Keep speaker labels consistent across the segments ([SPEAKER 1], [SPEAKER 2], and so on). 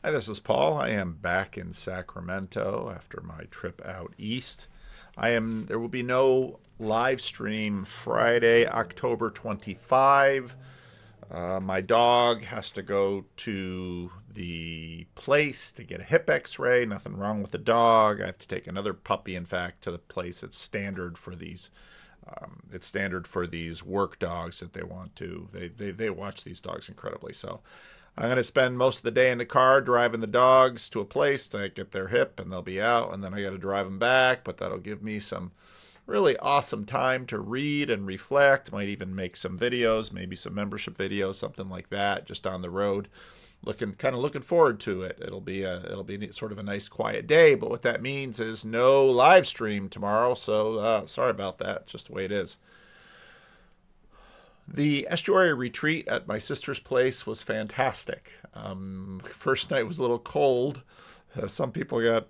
[SPEAKER 1] Hi, this is Paul. I am back in Sacramento after my trip out east. There will be no live stream Friday, October 25. My dog has to go to the place to get a hip x-ray. Nothing wrong with the dog. I have to take another puppy, in fact, to the place. It's standard for these work dogs that they want to. They watch these dogs incredibly. So I'm going to spend most of the day in the car driving the dogs to a place to get their hip, and they'll be out, and then I got to drive them back. But that'll give me some really awesome time to read and reflect. Might even make some videos, maybe some membership videos, something like that, just on the road. Looking forward to it. It'll be sort of a nice quiet day. But what that means is no live stream tomorrow. So sorry about that. Just the way it is. The estuary retreat at my sister's place was fantastic. First night was a little cold. Some people got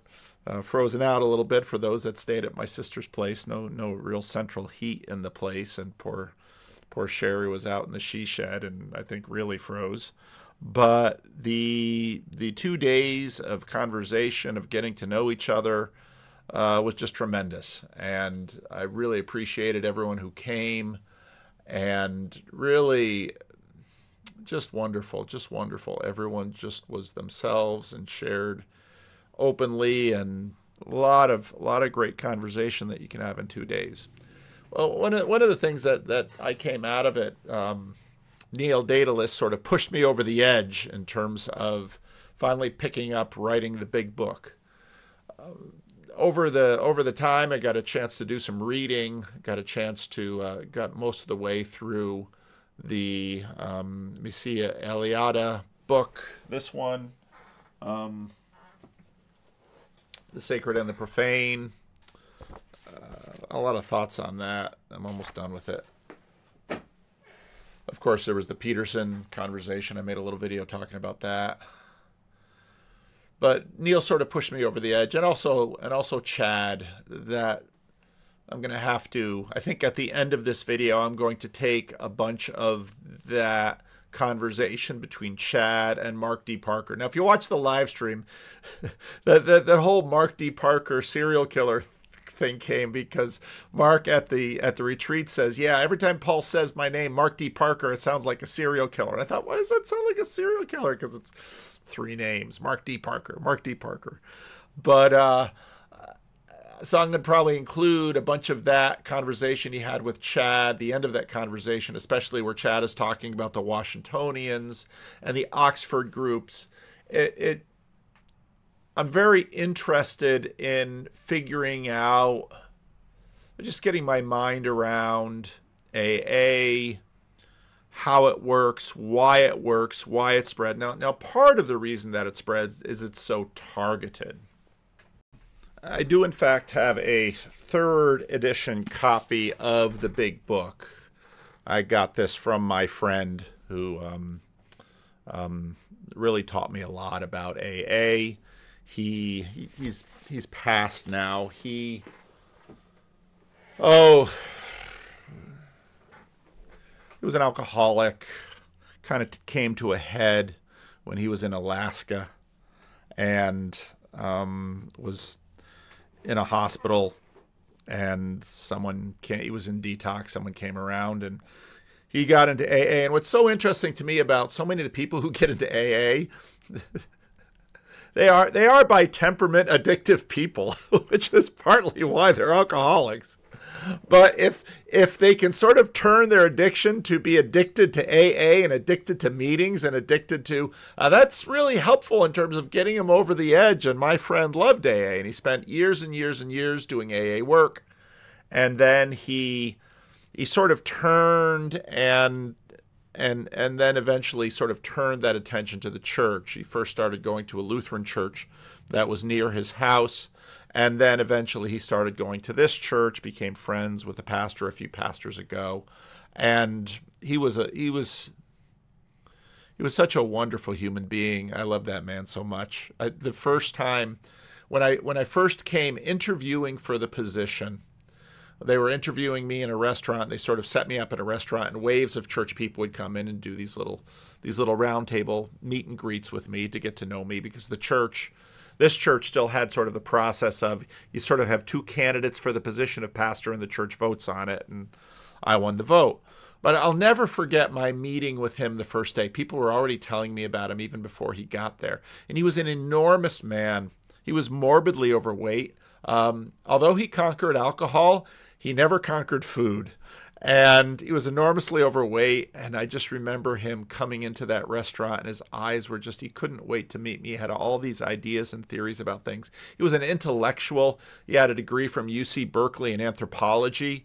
[SPEAKER 1] frozen out a little bit for those that stayed at my sister's place. No real central heat in the place, and poor Sherry was out in the she shed and I think really froze. But the 2 days of conversation, of getting to know each other, was just tremendous, and I really appreciated everyone who came. And really just wonderful, just wonderful. Everyone just was themselves and shared openly, and a lot of great conversation that you can have in 2 days. Well, one of the things that I came out of it, Neil Daedalus sort of pushed me over the edge in terms of finally picking up writing the big book. Over the time, I got a chance to do some reading. Got a chance to got most of the way through the Messiah Eliada book. This one, The Sacred and the Profane. A lot of thoughts on that. I'm almost done with it. Of course, there was the Peterson conversation. I made a little video talking about that. But Neil sort of pushed me over the edge, and also Chad, that I'm going to have to, I think at the end of this video, I'm going to take a bunch of that conversation between Chad and Mark D. Parker. Now, if you watch the live stream, that whole Mark D. Parker serial killer thing came because Mark at the retreat says, yeah, every time Paul says my name, Mark D. Parker, it sounds like a serial killer. And I thought, why does that sound like a serial killer? Because it's 3 names, Mark D. Parker. But so I'm going to probably include a bunch of that conversation he had with Chad, the end of that conversation, especially where Chad is talking about the Washingtonians and the Oxford groups. I'm very interested in figuring out, just getting my mind around AA, how it works, why it spread. Now, part of the reason that it spreads is it's so targeted. I do, in fact, have a 3rd edition copy of the big book. I got this from my friend who really taught me a lot about AA. He's passed now. He was an alcoholic, kind of came to a head when he was in Alaska, and was in a hospital, and he was in detox. Someone came around, and he got into AA. And what's so interesting to me about so many of the people who get into AA, they are by temperament addictive people, which is partly why they're alcoholics. But if they can sort of turn their addiction to be addicted to AA and addicted to meetings and addicted to, that's really helpful in terms of getting them over the edge. And my friend loved AA, and he spent years and years and years doing AA work. And then he sort of turned and then eventually sort of turned that attention to the church. He first started going to a Lutheran church that was near his house. And then eventually he started going to this church, became friends with the pastor a few pastors ago. And he was such a wonderful human being. I love that man so much. The first time when I first came interviewing for the position, They were interviewing me in a restaurant. They sort of set me up at a restaurant, and waves of church people would come in and do these little round table meet and greets with me to get to know me, because this church still had sort of the process of, you sort of have two candidates for the position of pastor and the church votes on it, and I won the vote. But I'll never forget my meeting with him the first day. People were already telling me about him even before he got there. And he was an enormous man. He was morbidly overweight. Although he conquered alcohol, he never conquered food. And he was enormously overweight. And I just remember him coming into that restaurant, and his eyes were just, he couldn't wait to meet me. He had all these ideas and theories about things. He was an intellectual. He had a degree from UC Berkeley in anthropology.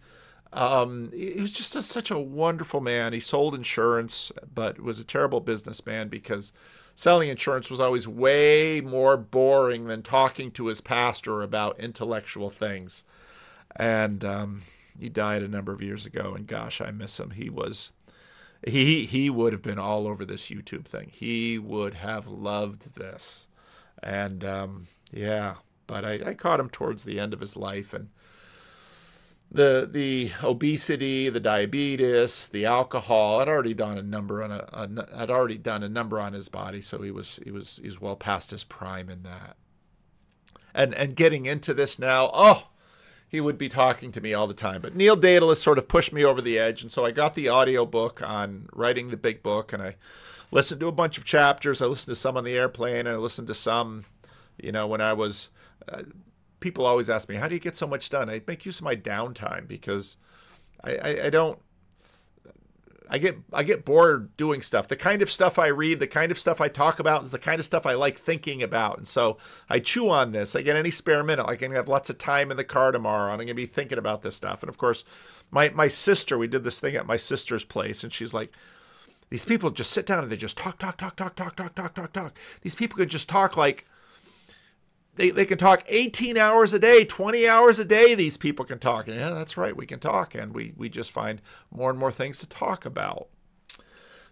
[SPEAKER 1] He was just such a wonderful man. He sold insurance, but was a terrible businessman, because selling insurance was always way more boring than talking to his pastor about intellectual things. And he died a number of years ago, and gosh, I miss him. He would have been all over this YouTube thing. He would have loved this. And yeah, but I caught him towards the end of his life, and the obesity, the diabetes, the alcohol had already done a number on his body, so he was well past his prime in that. And getting into this now, he would be talking to me all the time. But Neil Daedalus sort of pushed me over the edge, and so I got the audio book on writing the big book, and I listened to a bunch of chapters. I listened to some on the airplane, and I listened to some, when I was. People always ask me, how do you get so much done? I make use of my downtime, because I get bored doing stuff. The kind of stuff I read, the kind of stuff I talk about is the kind of stuff I like thinking about. And so I chew on this. I get any spare minute. I can have lots of time in the car tomorrow, and I'm going to be thinking about this stuff. And of course, my sister, we did this thing at my sister's place, and she's like, these people just sit down and they just talk. These people can just talk like, They can talk 18 hours a day, 20 hours a day. These people can talk. And yeah, that's right. We can talk. And we just find more and more things to talk about.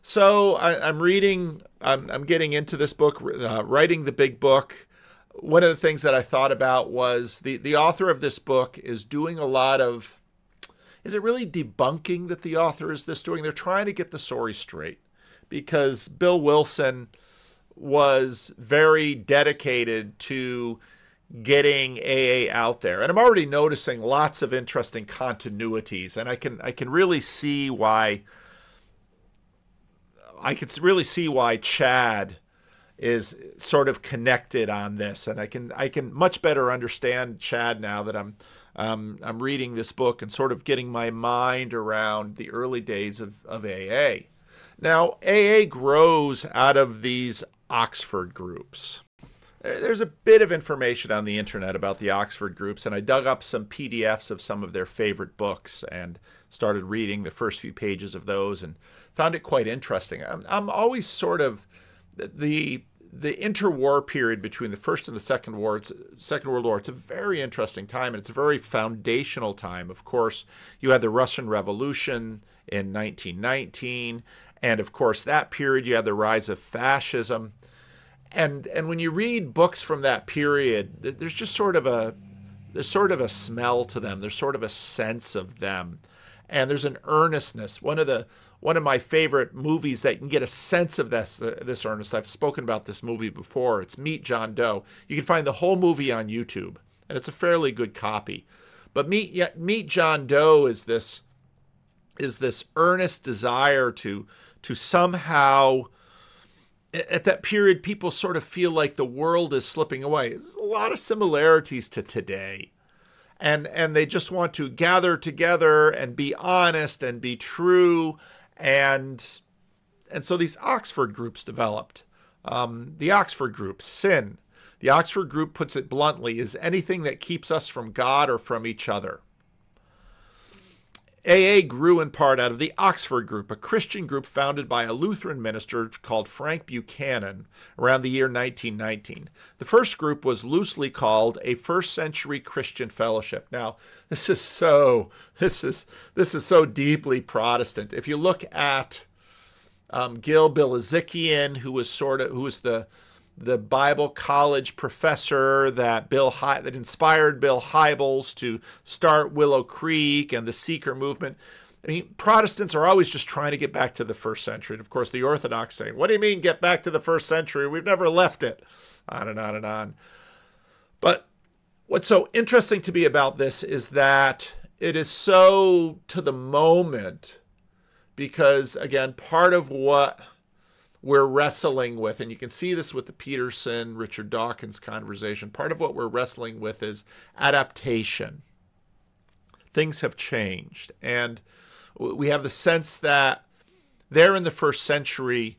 [SPEAKER 1] So I'm getting into this book, writing the big book. One of the things that I thought about was the author of this book is doing a lot of, is it really debunking that the author is doing? They're trying to get the story straight, because Bill Wilson was very dedicated to getting AA out there. And I'm already noticing lots of interesting continuities, and I can really see why Chad is sort of connected on this, and I can much better understand Chad now that I'm reading this book and sort of getting my mind around the early days of AA. Now, AA grows out of these Oxford groups. There's a bit of information on the internet about the Oxford groups, and I dug up some PDFs of some of their favorite books and started reading the first few pages of those and found it quite interesting. I'm always sort of the interwar period between the First and the Second World War. It's a very interesting time, and it's a very foundational time. Of course, you had the Russian Revolution in 1919, and of course, that period you had the rise of fascism. And when you read books from that period, there's just sort of a smell to them. There's sort of a sense of them, and there's an earnestness. One of my favorite movies that can get a sense of this earnestness. I've spoken about this movie before. It's Meet John Doe. You can find the whole movie on YouTube, and it's a fairly good copy. But Meet John Doe is this earnest desire to somehow. At that period, people sort of feel like the world is slipping away. There's a lot of similarities to today. And they just want to gather together and be honest and be true. And so these Oxford groups developed. The Oxford group, sin. The Oxford group puts it bluntly, is anything that keeps us from God or from each other. AA grew in part out of the Oxford Group, a Christian group founded by a Lutheran minister called Frank Buchanan around the year 1919. The first group was loosely called a First Century Christian Fellowship. Now, this is so deeply Protestant. If you look at Gil Bilezikian, who was the Bible college professor that inspired Bill Hybels to start Willow Creek and the Seeker movement. I mean, Protestants are always just trying to get back to the first century. And of course, the Orthodox saying, what do you mean get back to the first century? We've never left it. On and on and on. But what's so interesting to me about this is that it is so to the moment, because, again, part of what we're wrestling with, and you can see this with the Peterson, Richard Dawkins conversation, part of what we're wrestling with is adaptation. Things have changed. And we have the sense that there in the first century,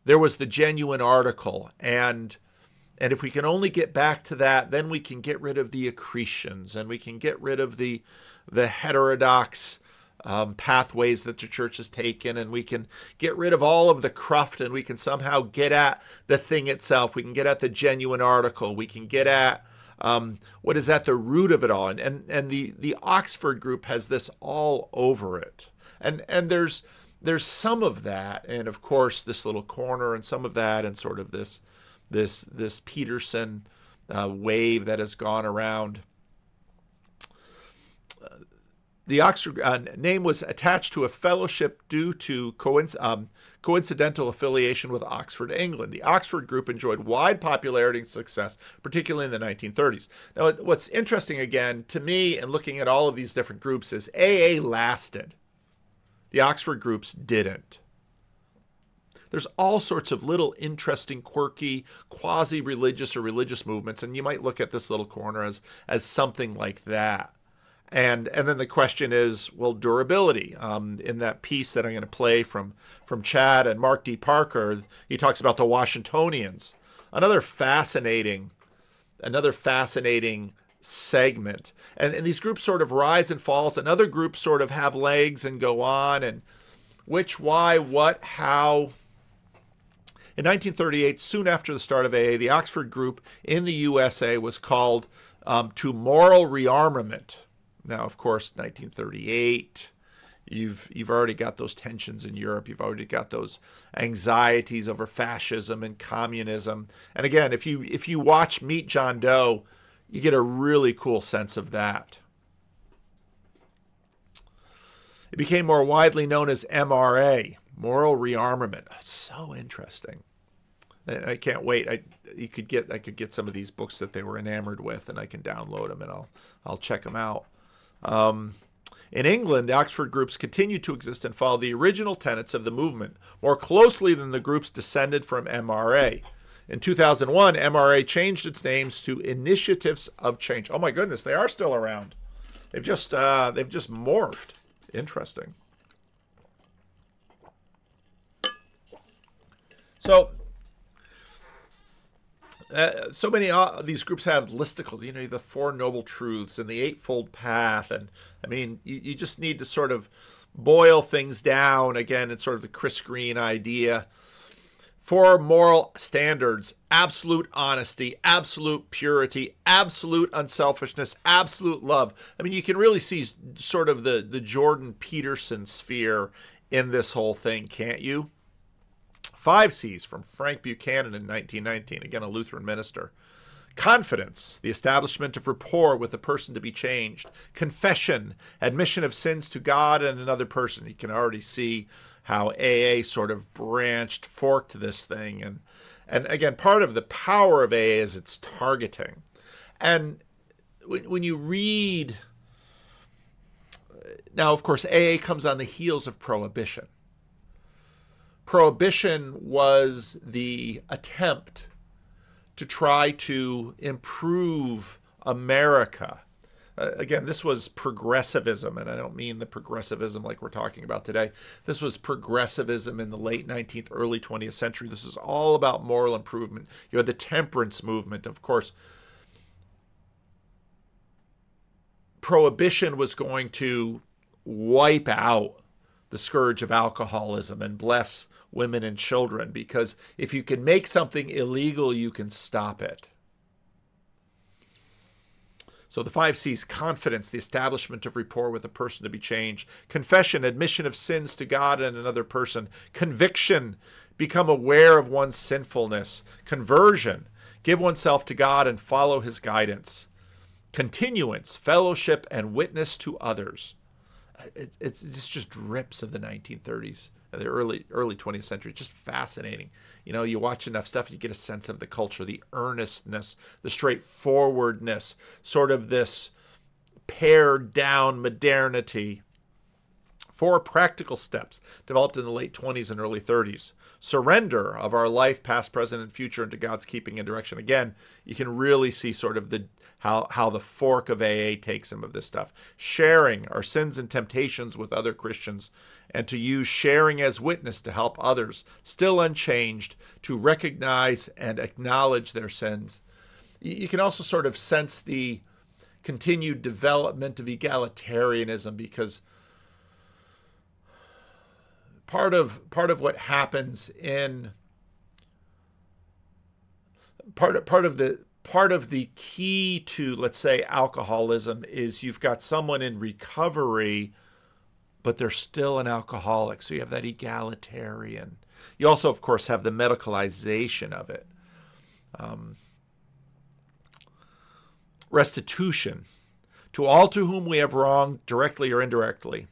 [SPEAKER 1] there was the genuine article. And if we can only get back to that, then we can get rid of the accretions, and we can get rid of the heterodox pathways that the church has taken, and we can get rid of all of the cruft, and we can somehow get at the thing itself. We can get at the genuine article. We can get at what is at the root of it all. And the Oxford group has this all over it. And there's some of that, and of course this little corner, and some of that, and sort of this Peterson wave that has gone around. The Oxford name was attached to a fellowship due to coincidental affiliation with Oxford, England. The Oxford group enjoyed wide popularity and success, particularly in the 1930s. Now, what's interesting, again, to me, and looking at all of these different groups, is AA lasted. The Oxford groups didn't. There's all sorts of little interesting, quirky, quasi-religious or religious movements, and you might look at this little corner as something like that. And then the question is, well, durability. In that piece that I'm going to play from Chad and Mark D. Parker, he talks about the Washingtonians. Another fascinating segment. And these groups sort of rise and falls, and other groups sort of have legs and go on, and which, why, what, how. In 1938, soon after the start of AA, the Oxford group in the USA was called to moral rearmament. Now, of course, 1938, you've already got those tensions in Europe. You've already got those anxieties over fascism and communism. And again, if you watch Meet John Doe, you get a really cool sense of that. It became more widely known as MRA, moral rearmament. So interesting. I can't wait. I could get some of these books that they were enamored with, and I can download them, and I'll check them out. In England, the Oxford groups continued to exist and follow the original tenets of the movement more closely than the groups descended from MRA. In 2001, MRA changed its names to Initiatives of Change. Oh my goodness, they are still around. They've just morphed. Interesting. So many of these groups have listicles, the Four Noble Truths and the Eightfold Path. And I mean, you just need to sort of boil things down. Again, it's sort of the Chris Green idea. Four moral standards: absolute honesty, absolute purity, absolute unselfishness, absolute love. I mean, you can really see sort of the Jordan Peterson sphere in this whole thing, can't you? 5 C's from Frank Buchanan in 1919, again, a Lutheran minister. Confidence, the establishment of rapport with a person to be changed. Confession, admission of sins to God and another person. You can already see how AA sort of forked this thing. And again, part of the power of AA is its targeting. And when you read, now, of course, AA comes on the heels of Prohibition. Prohibition was the attempt to try to improve America. Again, this was progressivism, and I don't mean the progressivism like we're talking about today. This was progressivism in the late 19th, early 20th century. This is all about moral improvement. You had the temperance movement, of course. Prohibition was going to wipe out the scourge of alcoholism and bless women and children, because if you can make something illegal, you can stop it. So the 5 C's: confidence, the establishment of rapport with a person to be changed. Confession, admission of sins to God and another person. Conviction, become aware of one's sinfulness. Conversion, give oneself to God and follow his guidance. Continuance, fellowship, and witness to others. It's just drips of the 1930s and the early 20th century. Just fascinating. You know, you watch enough stuff, you get a sense of the culture, the earnestness, the straightforwardness, sort of this pared down modernity. 4 practical steps developed in the late 20s and early 30s. Surrender of our life, past, present, and future, into God's keeping and direction. Again, you can really see sort of how the fork of AA takes some of this stuff. Sharing our sins and temptations with other Christians, and to use sharing as witness to help others, still unchanged, to recognize and acknowledge their sins. You can also sort of sense the continued development of egalitarianism, because part of what happens in part of the key to, let's say, alcoholism is you've got someone in recovery, but they're still an alcoholic. So you have that egalitarian. You also, of course, have the medicalization of it. Restitution to all to whom we have wronged, directly or indirectly.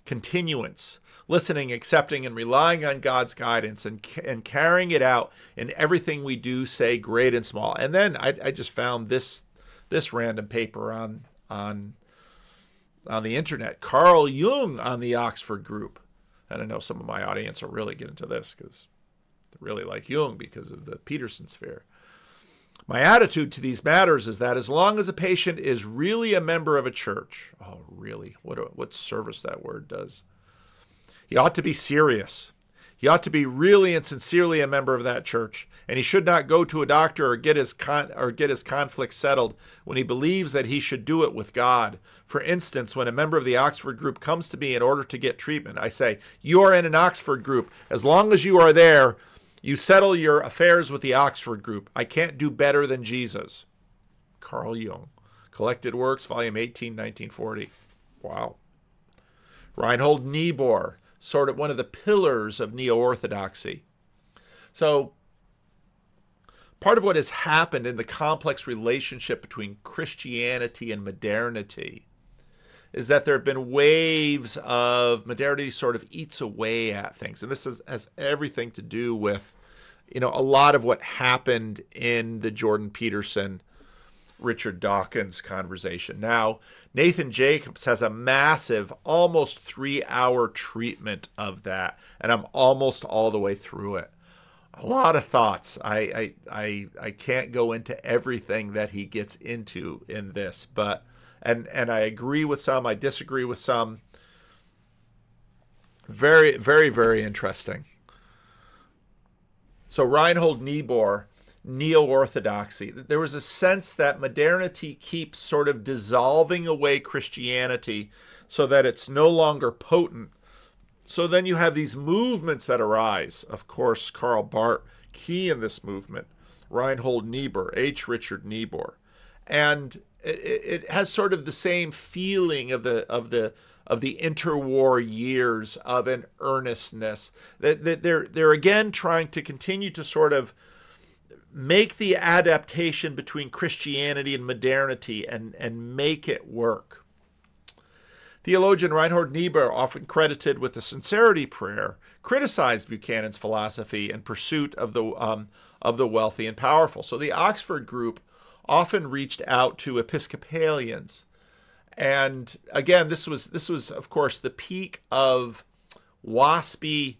[SPEAKER 1] Continuance, listening, accepting, and relying on God's guidance, and carrying it out in everything we do, say, great and small. And then I just found this random paper on the internet. Carl Jung on the Oxford group. And I know some of my audience will really get into this because they really like Jung because of the Peterson sphere. My attitude to these matters is that as long as a patient is really a member of a church, oh, really, what service that word does. He ought to be serious. He ought to be really and sincerely a member of that church, and he should not go to a doctor or get his conflict settled when he believes that he should do it with God. For instance, when a member of the Oxford group comes to me in order to get treatment, I say, "You are in an Oxford group. As long as you are there, you settle your affairs with the Oxford group. I can't do better than Jesus." Carl Jung, Collected Works, Volume 18, 1940. Wow. Reinhold Niebuhr, sort of one of the pillars of neo-orthodoxy. So part of what has happened in the complex relationship between Christianity and modernity is that there have been waves of modernity sort of eats away at things. And this has everything to do with, you know, a lot of what happened in the Jordan Peterson, Richard Dawkins conversation. Now, Nathan Jacobs has a massive, almost 3-hour treatment of that, and I'm almost all the way through it. A lot of thoughts. I can't go into everything that he gets into in this, but and I agree with some, I disagree with some. Very, very, very interesting. So Reinhold Niebuhr, neo-orthodoxy. There was a sense that modernity keeps sort of dissolving away Christianity so that it's no longer potent. So then you have these movements that arise. Of course, Karl Barth, key in this movement. Reinhold Niebuhr, H. Richard Niebuhr. And it has sort of the same feeling of the interwar years of an earnestness. That they're again trying to continue to sort of make the adaptation between Christianity and modernity and make it work. Theologian Reinhold Niebuhr, often credited with the sincerity prayer, criticized Buchanan's philosophy and pursuit of the wealthy and powerful. So the Oxford group often reached out to Episcopalians. And again, this was of course the peak of waspy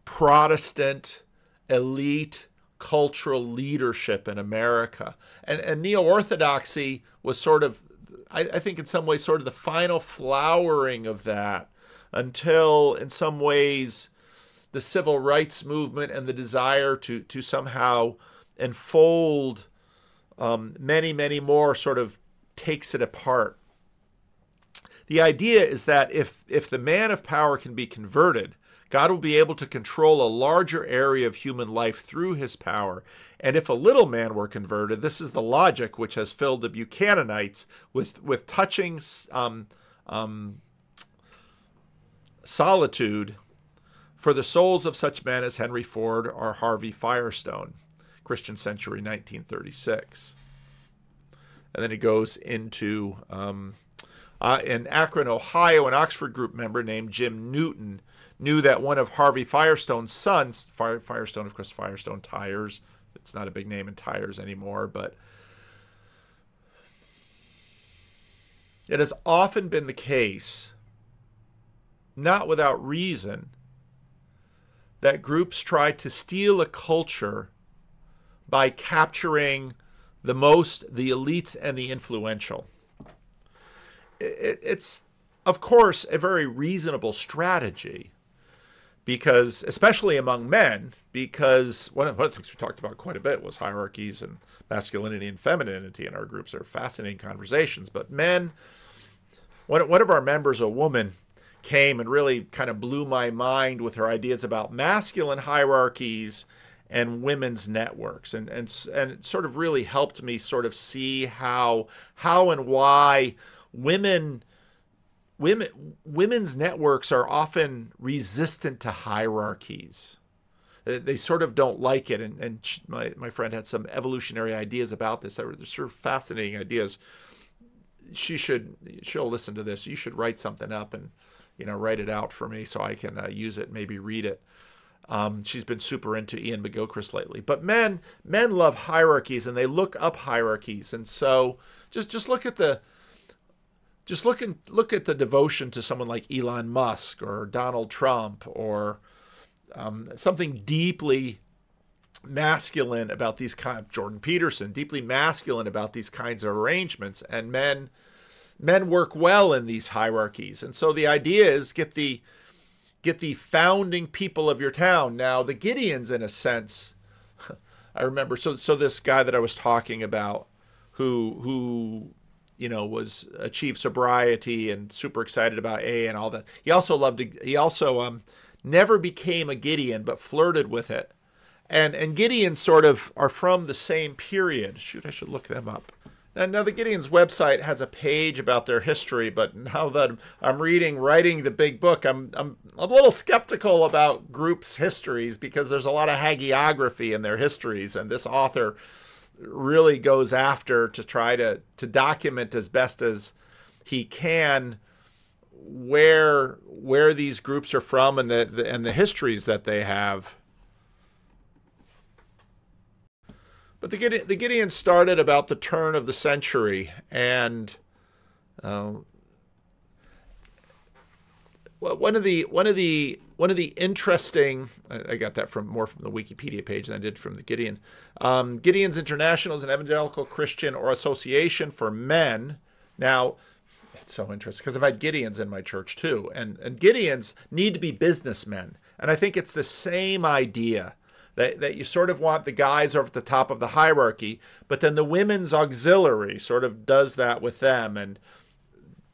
[SPEAKER 1] Protestant elite cultural leadership in America. And neo-orthodoxy was sort of, I think in some ways, sort of the final flowering of that, until in some ways the civil rights movement and the desire to somehow enfold many, many more sort of takes it apart. The idea is that if the man of power can be converted, God will be able to control a larger area of human life through his power. And if a little man were converted, this is the logic which has filled the Buchananites with touching solitude, for the souls of such men as Henry Ford or Harvey Firestone, Christian Century, 1936. And then it goes into, in Akron, Ohio, an Oxford group member named Jim Newton knew that one of Harvey Firestone's sons, Firestone, of course, Firestone Tires, it's not a big name in tires anymore, but it has often been the case, not without reason, that groups try to steal a culture by capturing the elites and the influential. It's, of course, a very reasonable strategy, because, especially among men, because one of the things we talked about quite a bit was hierarchies and masculinity and femininity in our groups. They're fascinating conversations. But men, one of our members, a woman, came and really kind of blew my mind with her ideas about masculine hierarchies and women's networks, and it sort of really helped me sort of see how and why women's networks are often resistant to hierarchies. They sort of don't like it, and my friend had some evolutionary ideas about this. They're sort of fascinating ideas. She'll listen to this. You should write something up and write it out for me so I can use it, maybe read it. She's been super into Ian McGilchrist lately. But men love hierarchies, and they look up hierarchies. And so just look at the devotion to someone like Elon Musk or Donald Trump, or something deeply masculine about these Jordan Peterson, deeply masculine about these kinds of arrangements. And men work well in these hierarchies. And so the idea is get the founding people of your town. Now, the Gideons, in a sense, I remember, so this guy that I was talking about who was achieved sobriety and super excited about AA and all that. He also never became a Gideon, but flirted with it. And Gideons sort of are from the same period. Shoot, I should look them up. Now the Gideons website has a page about their history, but now that I'm writing the big book, I'm a little skeptical about groups' histories, because there's a lot of hagiography in their histories, and this author really goes after to try to document as best as he can where these groups are from and the histories that they have. But the Gideons started about the turn of the century, and one of the interesting, I got that more from the Wikipedia page than I did from the Gideon. Gideons International is an evangelical Christian or association for men. Now, it's so interesting because I've had Gideons in my church too, and Gideons need to be businessmen, and I think it's the same idea. That you sort of want the guys over at the top of the hierarchy, but then the women's auxiliary sort of does that with them. And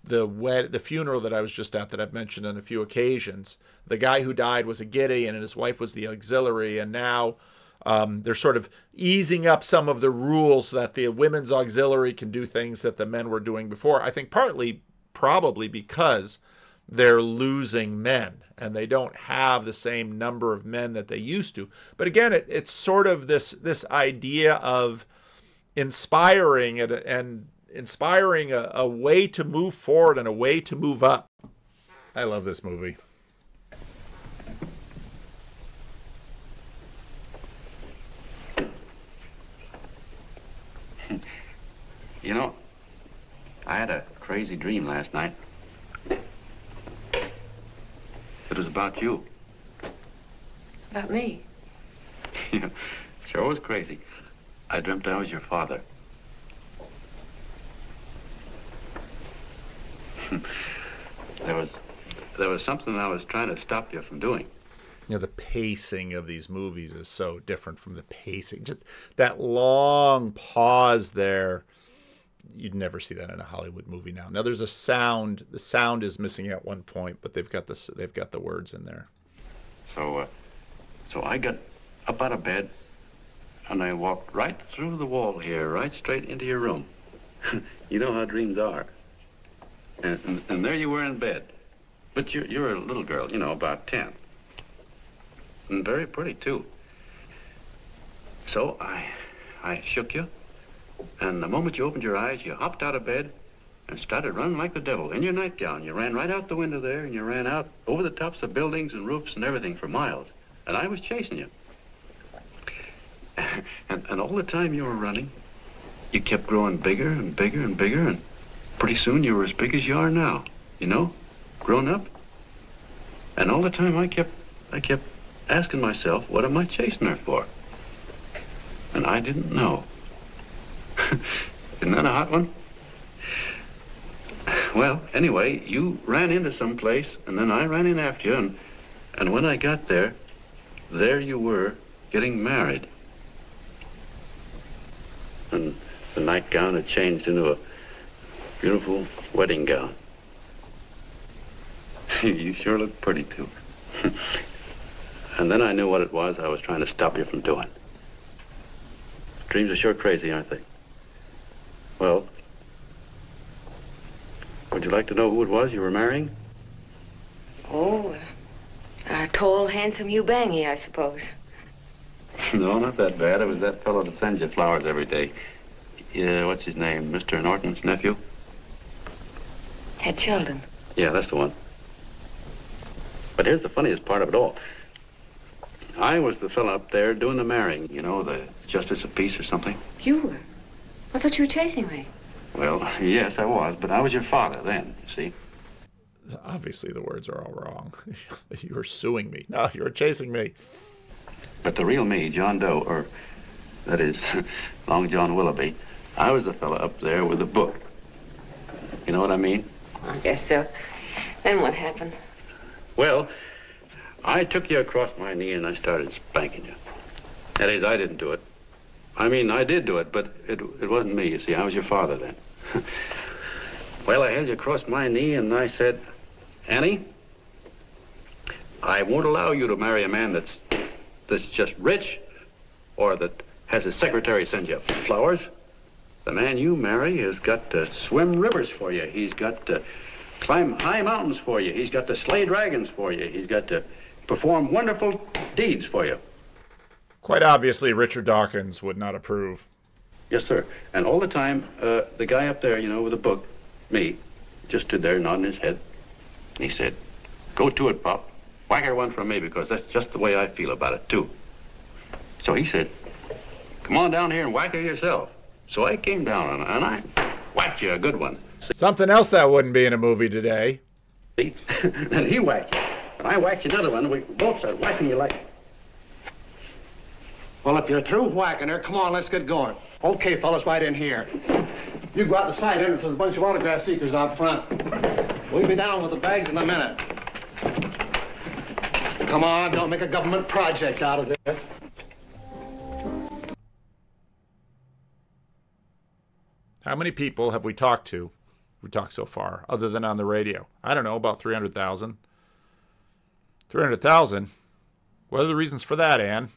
[SPEAKER 1] the funeral that I was just at, that I've mentioned on a few occasions, the guy who died was a Gideon and his wife was the auxiliary, and now they're sort of easing up some of the rules so that the women's auxiliary can do things that the men were doing before. I think partly probably because they're losing men and they don't have the same number of men that they used to. But again, it's sort of this idea of inspiring and inspiring a way to move forward and a way to move up. I love this movie.
[SPEAKER 2] You know, I had a crazy dream last night. It was about you.
[SPEAKER 3] About me?
[SPEAKER 2] Yeah, sure was crazy. I dreamt I was your father. There was something I was trying to stop you from doing.
[SPEAKER 1] The pacing of these movies is so different from the pacing. Just that long pause there. You'd never see that in a Hollywood movie now. Now there's a sound. The sound is missing at one point, but they've got the words in there.
[SPEAKER 2] So I got up out of bed, and I walked right through the wall here, right straight into your room. You know how dreams are. And there you were in bed. But you're a little girl, about 10. And very pretty, too. So I shook you, and the moment you opened your eyes, you hopped out of bed and started running like the devil in your nightgown. You ran right out the window there, and you ran out over the tops of buildings and roofs and everything for miles. And I was chasing you. And all the time you were running, you kept growing bigger and bigger and bigger, and pretty soon you were as big as you are now, you know, grown up. And all the time I kept asking myself, what am I chasing her for? And I didn't know. Isn't that a hot one? Well, anyway, you ran into some place, and then I ran in after you, and when I got there, there you were, getting married. And the nightgown had changed into a beautiful wedding gown. You sure look pretty, too. And then I knew what it was I was trying to stop you from doing. Dreams are sure crazy, aren't they? Well, would you like to know who it was you were marrying?
[SPEAKER 3] Oh, a tall, handsome Hugh Bangy, I suppose.
[SPEAKER 2] No, not that bad. It was that fellow that sends you flowers every day. What's his name? Mr. Norton's nephew?
[SPEAKER 3] Had children.
[SPEAKER 2] Yeah, that's the one. But here's the funniest part of it all. I was the fellow up there doing the marrying, you know, the justice of peace or something.
[SPEAKER 3] You were? I thought you were chasing me.
[SPEAKER 2] Well, yes, I was, but I was your father then, you see.
[SPEAKER 1] Obviously, the words are all wrong. You were suing me. No, you were chasing me.
[SPEAKER 2] But the real me, John Doe, or that is, Long John Willoughby, I was the fellow up there with the book. You know what I mean?
[SPEAKER 3] I guess so. Then what happened?
[SPEAKER 2] Well, I took you across my knee and I started spanking you. That is, I didn't do it. I mean, I did do it, but it wasn't me, you see. I was your father then. Well, I held you across my knee and I said, Annie, I won't allow you to marry a man that's just rich or that has his secretary send you flowers. The man you marry has got to swim rivers for you. He's got to climb high mountains for you. He's got to slay dragons for you. He's got to perform wonderful deeds for you.
[SPEAKER 1] Quite obviously, Richard Dawkins would not approve.
[SPEAKER 2] Yes, sir. And all the time, the guy up there, you know, with the book, me, just stood there nodding his head. And he said, go to it, Pop. Whack her one from me, because that's just the way I feel about it, too. So he said, come on down here and whack her yourself. So I came down and I whacked you a good one.
[SPEAKER 1] Something else that wouldn't be in a movie today.
[SPEAKER 2] See? Then he whacked you. And I whacked you another one, and we both started whacking you like...
[SPEAKER 4] Well, if you're through whacking her, come on, let's get going. Okay, fellas, right in here. You go out the side entrance, there's a bunch of autograph seekers out front. We'll be down with the bags in a minute. Come on, don't make a government project out of this.
[SPEAKER 1] How many people have we talked to? We talked so far, other than on the radio. I don't know, about 300,000. 300,000? What are the reasons for that, Ann?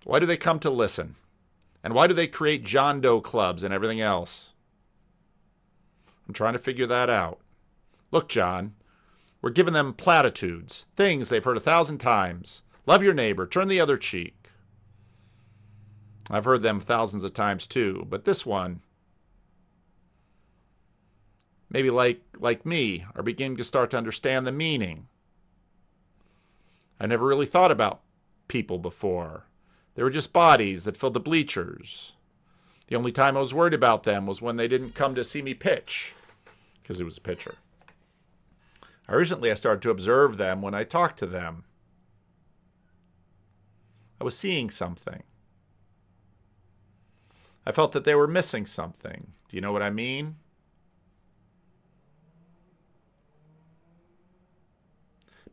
[SPEAKER 1] Why do they come to listen? And why do they create John Doe clubs and everything else? I'm trying to figure that out. Look, John, we're giving them platitudes, things they've heard 1,000 times. Love your neighbor, turn the other cheek. I've heard them thousands of times too, but this one, maybe like me, are beginning to start to understand the meaning. I never really thought about people before. They were just bodies that filled the bleachers. The only time I was worried about them was when they didn't come to see me pitch, because it was a pitcher. Recently, I started to observe them when I talked to them. I was seeing something. I felt that they were missing something. Do you know what I mean?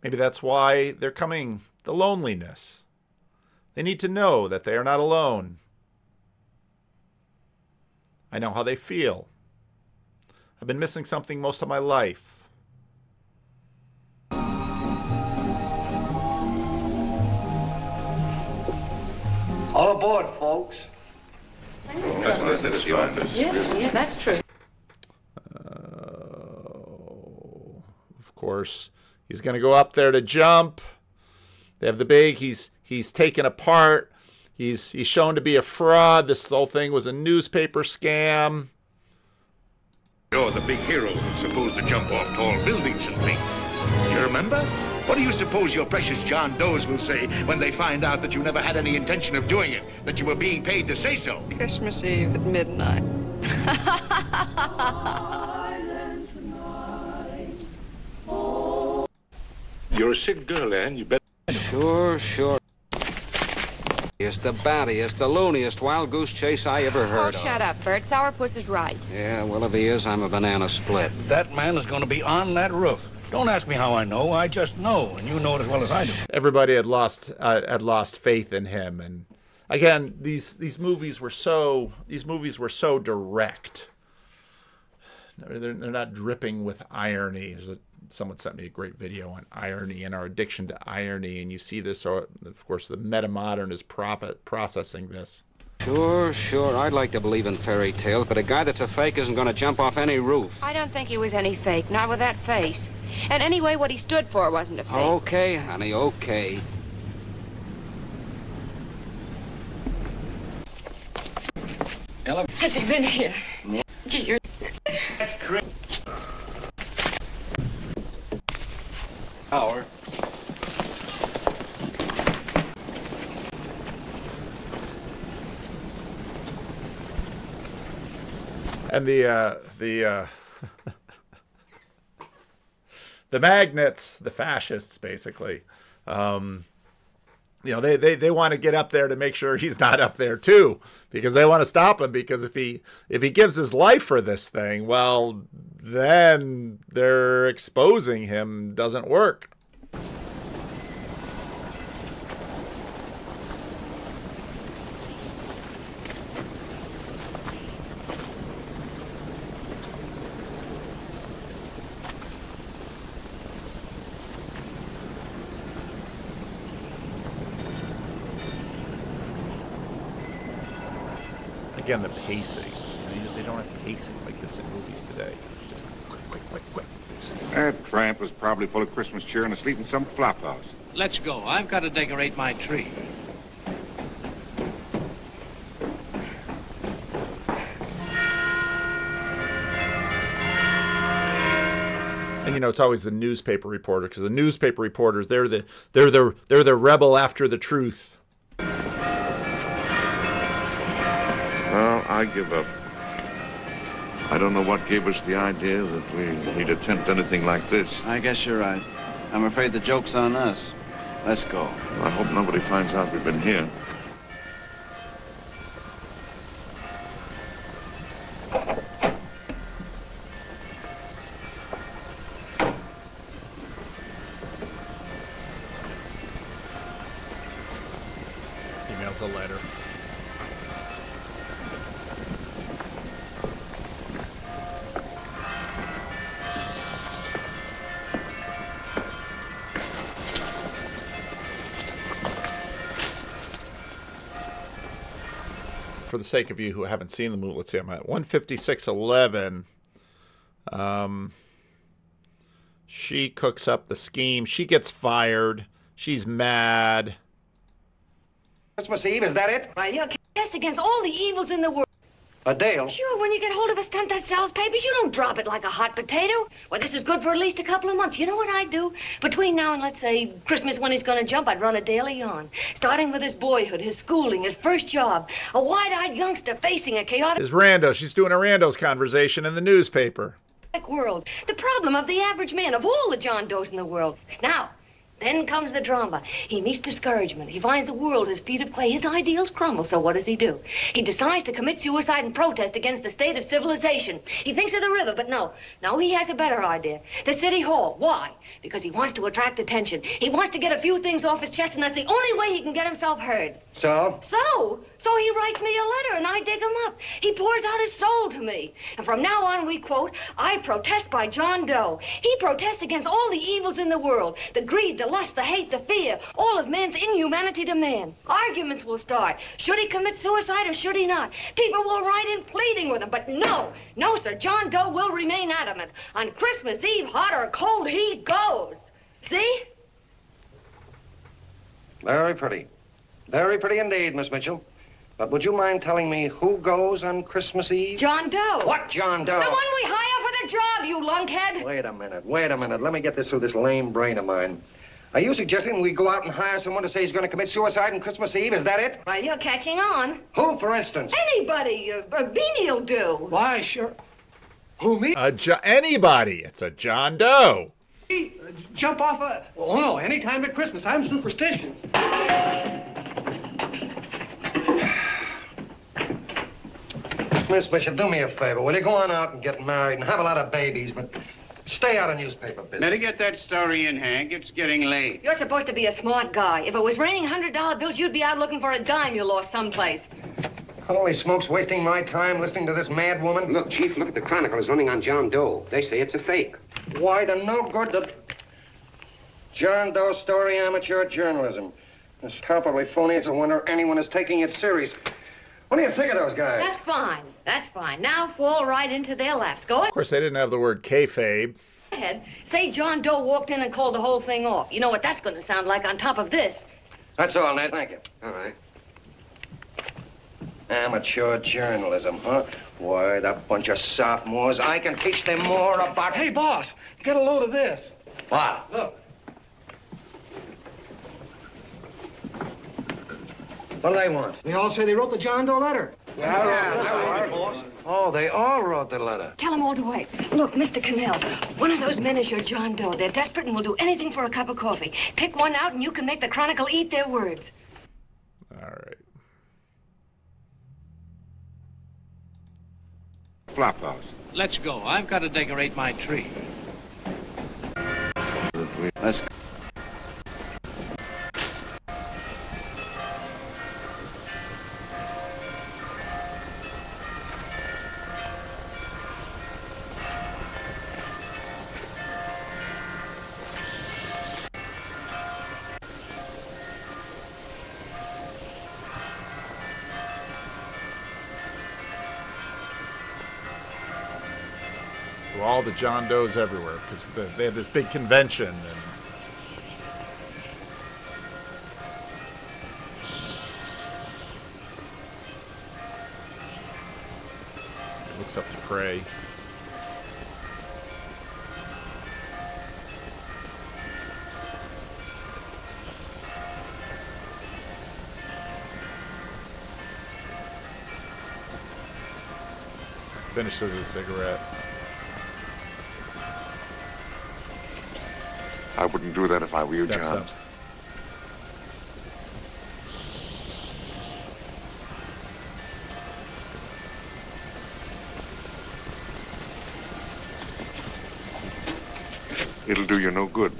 [SPEAKER 1] Maybe that's why they're coming, the loneliness. They need to know that they are not alone. I know how they feel. I've been missing something most of my life.
[SPEAKER 4] All aboard, folks.
[SPEAKER 3] That's what I said at the office. Yeah, that's true.
[SPEAKER 1] Of course, He's going to go up there to jump. They have the big. He's taken apart. He's shown to be a fraud. This whole thing was a newspaper scam.
[SPEAKER 5] You're the big hero who's supposed to jump off tall buildings and things. Do you remember? What do you suppose your precious John Does will say when they find out that you never had any intention of doing it, that you were being paid to say so?
[SPEAKER 6] Christmas Eve at midnight.
[SPEAKER 5] You're a sick girl, Anne. You better...
[SPEAKER 7] Sure. It's the battiest, the looniest wild goose chase I ever heard of.
[SPEAKER 3] Oh, shut up, Bert. Sourpuss is right.
[SPEAKER 7] Yeah, well, if he is, I'm a banana split.
[SPEAKER 8] That man is going to be on that roof. Don't ask me how I know. I just know, and you know it as well as I do.
[SPEAKER 1] Everybody had lost faith in him, and again, these movies were so direct. They're not dripping with irony. Someone sent me a great video on irony and our addiction to irony, and you see this, or of course the metamodern is processing this.
[SPEAKER 7] Sure. I'd like to believe in fairy tales, but a guy that's a fake isn't going to jump off any roof.
[SPEAKER 3] I don't think he was any fake, not with that face. And anyway, what he stood for wasn't a fake.
[SPEAKER 7] Okay, honey, okay.
[SPEAKER 3] Has he been here? Gee, you're...
[SPEAKER 8] That's crazy. Hour.
[SPEAKER 1] And the the magnets, the fascists, basically, you know, they want to get up there to make sure he's not up there too, because they want to stop him. Because if he gives his life for this thing, well, then they're exposing him. Doesn't work. Again, the pacing. They don't have pacing like this in movies today. Just quick.
[SPEAKER 5] That tramp was probably full of Christmas cheer and asleep in some flop house.
[SPEAKER 9] Let's go. I've got to decorate my tree.
[SPEAKER 1] And you know, it's always the newspaper reporter, because the newspaper reporters, they're the rebel after the truth.
[SPEAKER 5] Well, I give up. I don't know what gave us the idea that we'd attempt anything like this.
[SPEAKER 9] I guess you're right. I'm afraid the joke's on us. Let's go.
[SPEAKER 5] I hope nobody finds out we've been here.
[SPEAKER 1] Emails a letter. For the sake of you who haven't seen the movie, let's see, I'm at 156.11. She cooks up the scheme. She gets fired. She's mad.
[SPEAKER 8] Christmas Eve, is that it?
[SPEAKER 3] Right, you're cast against all the evils in the world.
[SPEAKER 8] Adele.
[SPEAKER 3] Sure, when you get hold of a stunt that sells papers, you don't drop it like a hot potato. Well, this is good for at least a couple of months. You know what I'd do? Between now and, let's say, Christmas when he's gonna jump, I'd run a daily on. Starting with his boyhood, his schooling, his first job. A wide-eyed youngster facing a chaotic...
[SPEAKER 1] Is Randos. She's doing a Randos conversation in the newspaper.
[SPEAKER 3] ...world. The problem of the average man, of all the John Does in the world. Now... then comes the drama. He meets discouragement. He finds the world his feet of clay. His ideals crumble. So what does he do? He decides to commit suicide and protest against the state of civilization. He thinks of the river, but no, he has a better idea. The city hall. Why? Because he wants to attract attention. He wants to get a few things off his chest, and that's the only way he can get himself heard.
[SPEAKER 8] So?
[SPEAKER 3] So he writes me a letter, and I dig him up. He pours out his soul to me. And from now on, we quote, "I protest by John Doe." He protests against all the evils in the world. The greed, the lust, the hate, the fear, all of man's inhumanity to man. Arguments will start. Should he commit suicide or should he not? People will write in pleading with him, but no, sir, John Doe will remain adamant. On Christmas Eve, hot or cold, he goes. See?
[SPEAKER 10] Very pretty. Very pretty indeed, Miss Mitchell. But would you mind telling me who goes on Christmas Eve?
[SPEAKER 3] John Doe.
[SPEAKER 10] What John Doe?
[SPEAKER 3] The one we hire for the job, you lunkhead.
[SPEAKER 10] Wait a minute. Let me get this through this lame brain of mine. Are you suggesting we go out and hire someone to say he's going to commit suicide on Christmas Eve? Is that it?
[SPEAKER 3] Well, you're catching on.
[SPEAKER 10] Who, for instance?
[SPEAKER 3] Anybody. Beanie'll do.
[SPEAKER 4] Why, sure. Who, me?
[SPEAKER 1] Anybody. It's a John Doe.
[SPEAKER 4] Jump off a... Oh, no, any time at Christmas. I'm superstitious.
[SPEAKER 10] Miss Mitchell, do me a favor. Will you go on out and get married and have a lot of babies, but stay out of newspaper business.
[SPEAKER 11] Better get that story in, Hank. It's getting late.
[SPEAKER 3] You're supposed to be a smart guy. If it was raining $100 bills, you'd be out looking for a dime you lost someplace.
[SPEAKER 10] Holy smokes, wasting my time listening to this mad woman.
[SPEAKER 11] Look, Chief, look at the Chronicle. It's running on John Doe. They say it's a fake.
[SPEAKER 10] Why, the no good, the John Doe story, amateur journalism. It's palpably phony. It's a wonder anyone is taking it serious. What do you think of those guys?
[SPEAKER 3] That's fine. That's fine. Now fall right into their laps. Go
[SPEAKER 1] Of course, they didn't have the word kayfabe.
[SPEAKER 3] ahead. Say John Doe walked in and called the whole thing off. You know what that's going to sound like on top of this.
[SPEAKER 10] That's all, Ned. Thank you.
[SPEAKER 11] All right.
[SPEAKER 10] Amateur journalism, huh? Why, that bunch of sophomores, I can teach them more about...
[SPEAKER 4] Hey, boss, get a load of this.
[SPEAKER 10] What?
[SPEAKER 4] Look.
[SPEAKER 10] What do they want?
[SPEAKER 4] They all say they wrote the John Doe letter.
[SPEAKER 10] Boss. Oh, they all wrote the letter.
[SPEAKER 3] Tell them all to wait. Look, Mr. Cannell, one of those men is your John Doe. They're desperate and will do anything for a cup of coffee. Pick one out and you can make the Chronicle eat their words.
[SPEAKER 1] All right.
[SPEAKER 5] Flophouse.
[SPEAKER 12] Let's go. I've got to decorate my tree.
[SPEAKER 9] Let's...
[SPEAKER 1] All the John Does everywhere because they had this big convention and he looks up to pray. Finishes his cigarette.
[SPEAKER 5] I wouldn't do that if I were you,
[SPEAKER 1] Steps
[SPEAKER 5] John.
[SPEAKER 1] up.
[SPEAKER 5] It'll do you no good.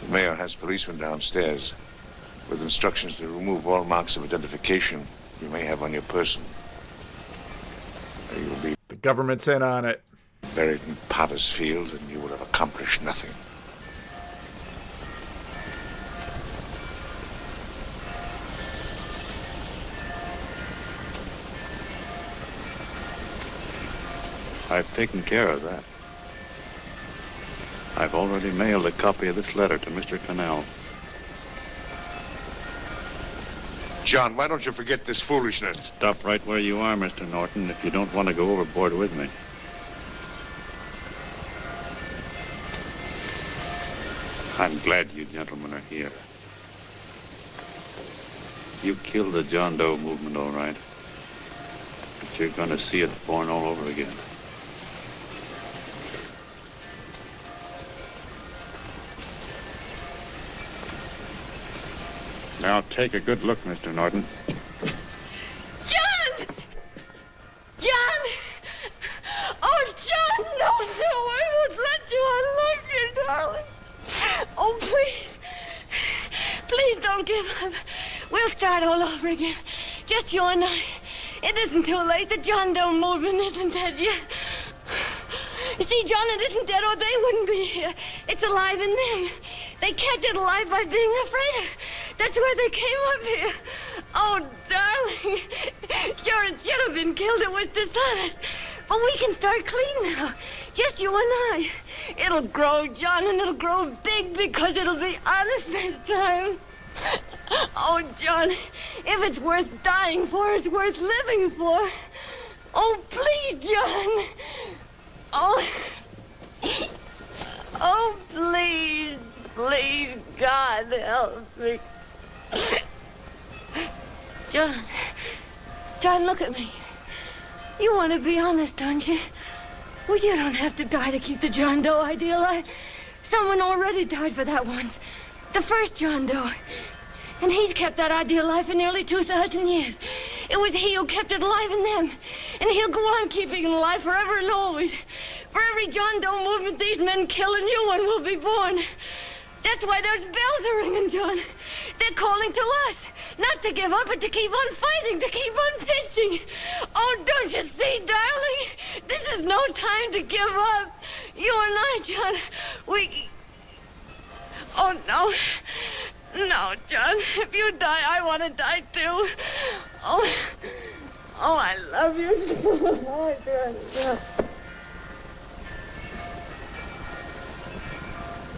[SPEAKER 5] The mayor has policemen downstairs with instructions to remove all marks of identification you may have on your person. You'll be
[SPEAKER 1] The government's in on it.
[SPEAKER 5] buried in Potter's Field, and you will have accomplished nothing.
[SPEAKER 2] I've taken care of that. I've already mailed a copy of this letter to Mr. Cannell.
[SPEAKER 5] John, why don't you forget this foolishness?
[SPEAKER 2] Stop right where you are, Mr. Norton, if you don't want to go overboard with me. I'm glad you gentlemen are here. You killed the John Doe movement, all right. But you're going to see it born all over again. Now take a good look, Mr. Norton.
[SPEAKER 6] John! John! Oh, John, no, I won't let you unlock it, darling. Oh, please. Please don't give up. We'll start all over again. Just you and I. It isn't too late. The John Doe movement isn't dead yet. You see, John, it isn't dead or they wouldn't be here. It's alive in them. They kept it alive by being afraid of. That's why they came up here. Oh, darling. Sure, it should have been killed. It was dishonest. But we can start clean now. Just you and I. It'll grow, John, and it'll grow big because it'll be honest this time. Oh, John, if it's worth dying for, it's worth living for. Oh, please, John. Oh, oh, please, please, God, help me. John, look at me. You want to be honest, don't you? Well, you don't have to die to keep the John Doe idea alive. Someone already died for that once. The first John Doe. And he's kept that idea alive for nearly 2,000 years. It was he who kept it alive in them. And he'll go on keeping it alive forever and always. For every John Doe movement these men kill, a new one will be born. That's why those bells are ringing, John. They're calling to us. Not to give up, but to keep on fighting, to keep on pitching. Oh, don't you see, darling? This is no time to give up. You and I, John, we... Oh, no. No, John. If you die, I want to die, too. Oh, I love you. Oh, John.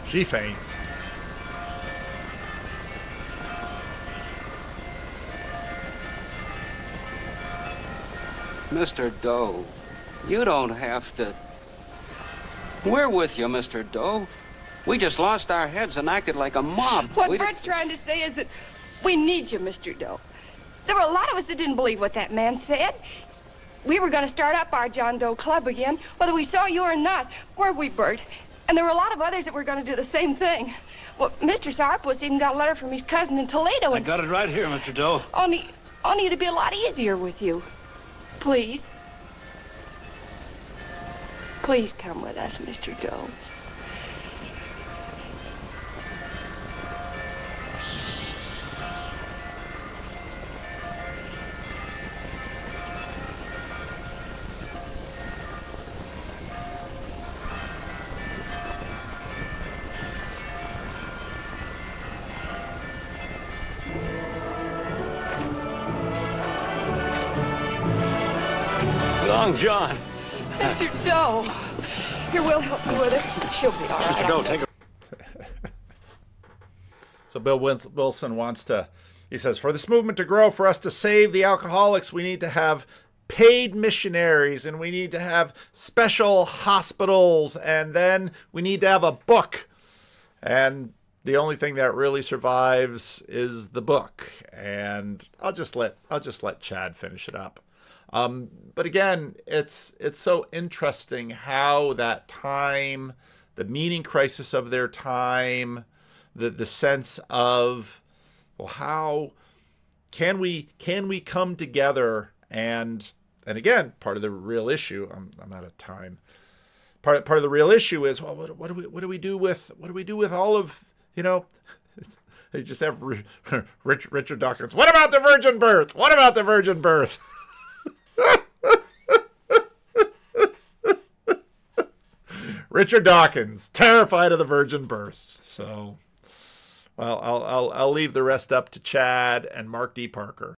[SPEAKER 1] She faints.
[SPEAKER 7] Mr. Doe, you don't have to... We're with you, Mr. Doe. We just lost our heads and acted like a mob.
[SPEAKER 13] What Bert's trying to say is that we need you, Mr. Doe. There were a lot of us that didn't believe what that man said. We were going to start up our John Doe Club again, whether we saw you or not. Weren't we, Bert? And there were a lot of others that were going to do the same thing. Well, Mr. Sarpus even got a letter from his cousin in Toledo.
[SPEAKER 8] I got it right here, Mr. Doe.
[SPEAKER 13] Only it'd be a lot easier with you. Please. Please come with us, Mr. Doe.
[SPEAKER 8] Long John.
[SPEAKER 13] Mr. Doe. Here, we'll help you with it. She'll be all right.
[SPEAKER 8] Mr. Doe, take her.
[SPEAKER 1] So Bill Wilson wants to, he says, for this movement to grow, for us to save the alcoholics, we need to have paid missionaries, and we need to have special hospitals, and then we need to have a book. And the only thing that really survives is the book. And I'll just let Chad finish it up. But again, it's so interesting how that time, the meaning crisis of their time, the sense of, well, how can we come together? And again, part of the real issue, I'm out of time. Part of the real issue is, well, what do we do with all of, you know, they just have Richard Dawkins. What about the virgin birth? What about the virgin birth? Richard Dawkins, terrified of the virgin birth. So, well, I'll leave the rest up to Chad and Mark D. Parker.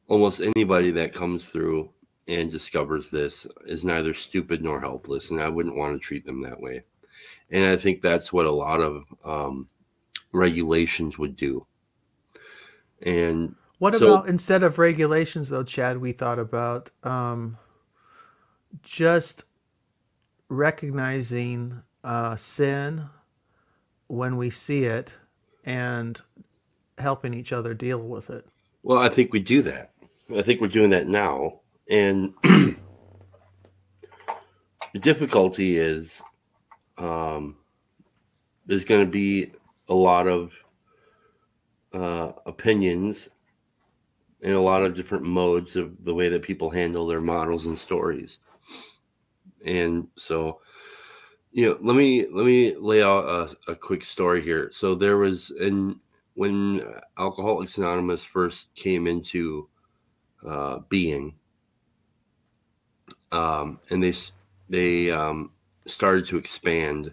[SPEAKER 14] Almost anybody that comes through and discovers this is neither stupid nor helpless, and I wouldn't want to treat them that way. And I think that's what a lot of regulations would do. And
[SPEAKER 15] what about, instead of regulations, though, Chad, we thought about just recognizing sin when we see it and helping each other deal with it.
[SPEAKER 14] Well, I think we do that. I think we're doing that now. And the difficulty is there's going to be a lot of opinions and a lot of different modes of the way that people handle their models and stories. And so, you know, let me lay out a quick story here. So there was, when Alcoholics Anonymous first came into being, and they started to expand.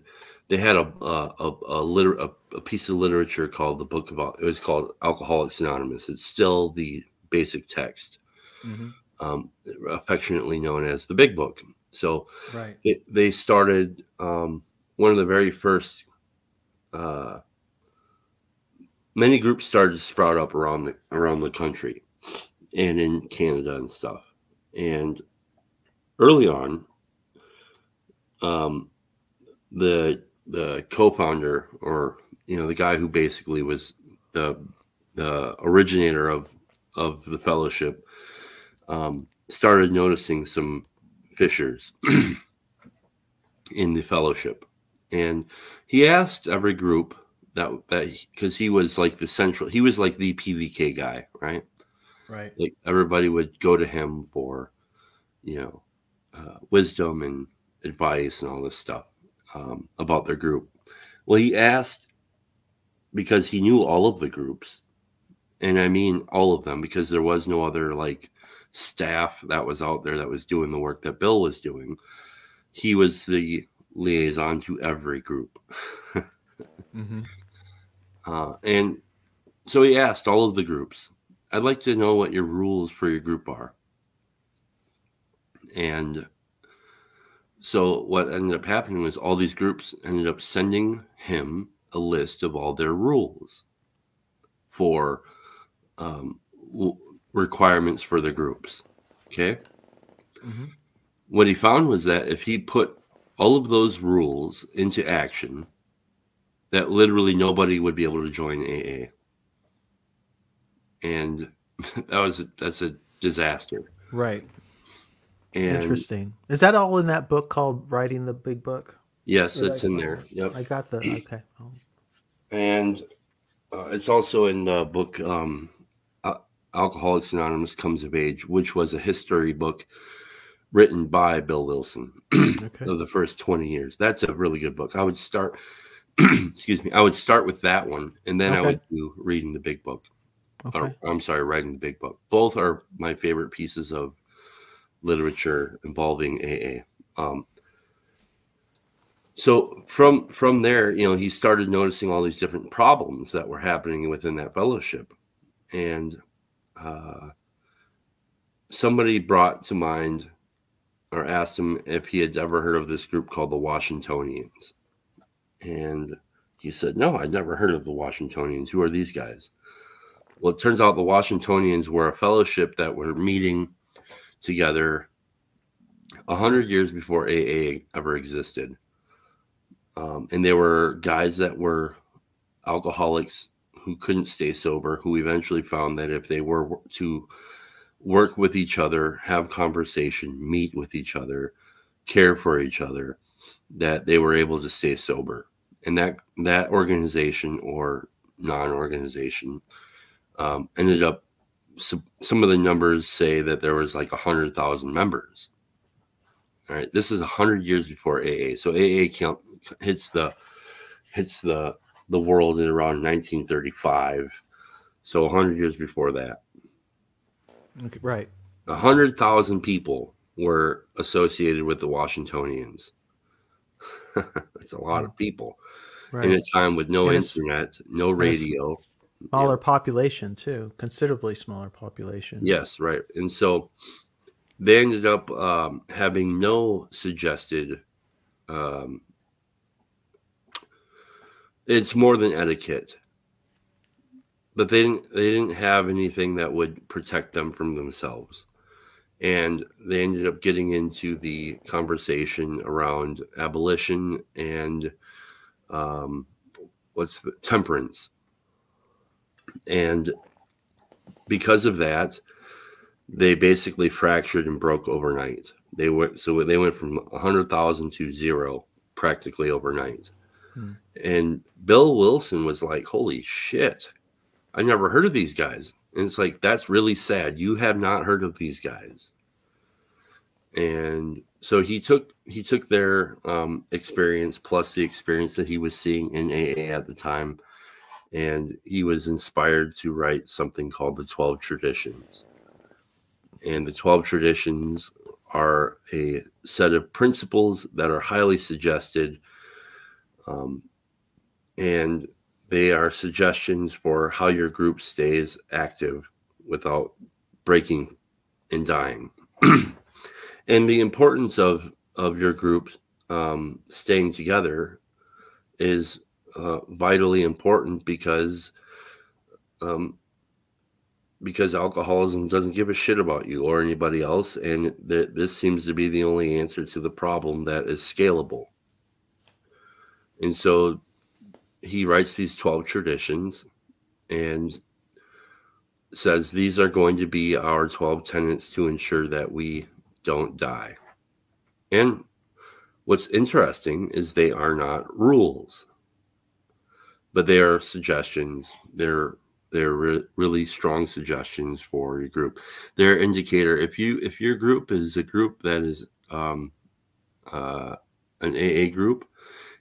[SPEAKER 14] They had a piece of literature called the book about. It was called Alcoholics Anonymous. It's still the basic text, affectionately known as the Big Book. So
[SPEAKER 15] right.
[SPEAKER 14] they started one of the very first, many groups started to sprout up around the country and in Canada and stuff. And early on, the co-founder, or the guy who basically was the originator of the fellowship, started noticing some fissures in the fellowship, and he asked every group that because he was like the PVK guy, right?
[SPEAKER 15] Right.
[SPEAKER 14] Like everybody would go to him for wisdom and advice and all this stuff about their group. Well, he asked because he knew all of the groups, and I mean all of them, because there was no other like staff that was out there that was doing the work that Bill was doing. He was the liaison to every group.
[SPEAKER 15] Mm-hmm.
[SPEAKER 14] And so he asked all of the groups, I'd like to know what your rules for your group are. And so what ended up happening was all these groups ended up sending him a list of all their rules for requirements for the groups. Okay.
[SPEAKER 15] Mm-hmm.
[SPEAKER 14] What he found was that if he put all of those rules into action, that literally nobody would be able to join AA. And that's a disaster.
[SPEAKER 15] Right.
[SPEAKER 14] And
[SPEAKER 15] interesting. Is that all in that book called Writing the Big Book?
[SPEAKER 14] Yes, it's in there. Yep.
[SPEAKER 15] I got the, okay. Oh.
[SPEAKER 14] And it's also in the book Alcoholics Anonymous Comes of Age, which was a history book written by Bill Wilson of the first 20 years. That's a really good book. I would start, excuse me, I would start with that one, and then I would do Reading the Big Book. Or, I'm sorry, Writing the Big Book. Both are my favorite pieces of literature involving AA. So from there, he started noticing all these different problems that were happening within that fellowship. And somebody brought to mind or asked him if he had ever heard of this group called the Washingtonians. And he said, no, I'd never heard of the Washingtonians. Who are these guys? Well, it turns out the Washingtonians were a fellowship that were meeting together 100 years before AA ever existed. And they were guys that were alcoholics who couldn't stay sober, who eventually found that if they were to work with each other, have conversation, meet with each other, care for each other, that they were able to stay sober. And that organization or non-organization ended up, some of the numbers say that there was like 100,000 members. All right, this is 100 years before AA. So AA hits the world in around 1935. So 100 years before that.
[SPEAKER 15] Okay, right.
[SPEAKER 14] 100,000 people were associated with the Washingtonians. That's a lot of people. Right. In a time with no internet, no radio.
[SPEAKER 15] Smaller population too, considerably smaller population.
[SPEAKER 14] Yes, right. And so they ended up having no suggested, it's more than etiquette, but they didn't have anything that would protect them from themselves. And they ended up getting into the conversation around abolition and temperance. And because of that, they basically fractured and broke overnight. They went from 100,000 to zero practically overnight. And Bill Wilson was like, holy shit, I never heard of these guys. And it's like, that's really sad. You have not heard of these guys. And so he took their experience plus the experience that he was seeing in AA at the time, and he was inspired to write something called the 12 Traditions. And the 12 Traditions are a set of principles that are highly suggested, and they are suggestions for how your group stays active without breaking and dying. And the importance of your groups staying together is vitally important because alcoholism doesn't give a shit about you or anybody else, and this seems to be the only answer to the problem that is scalable. And so he writes these 12 traditions and says these are going to be our 12 tenets to ensure that we don't die. And what's interesting is they are not rules, but they are suggestions. They're really strong suggestions for your group. They're indicator. If your group is a group that is an AA group,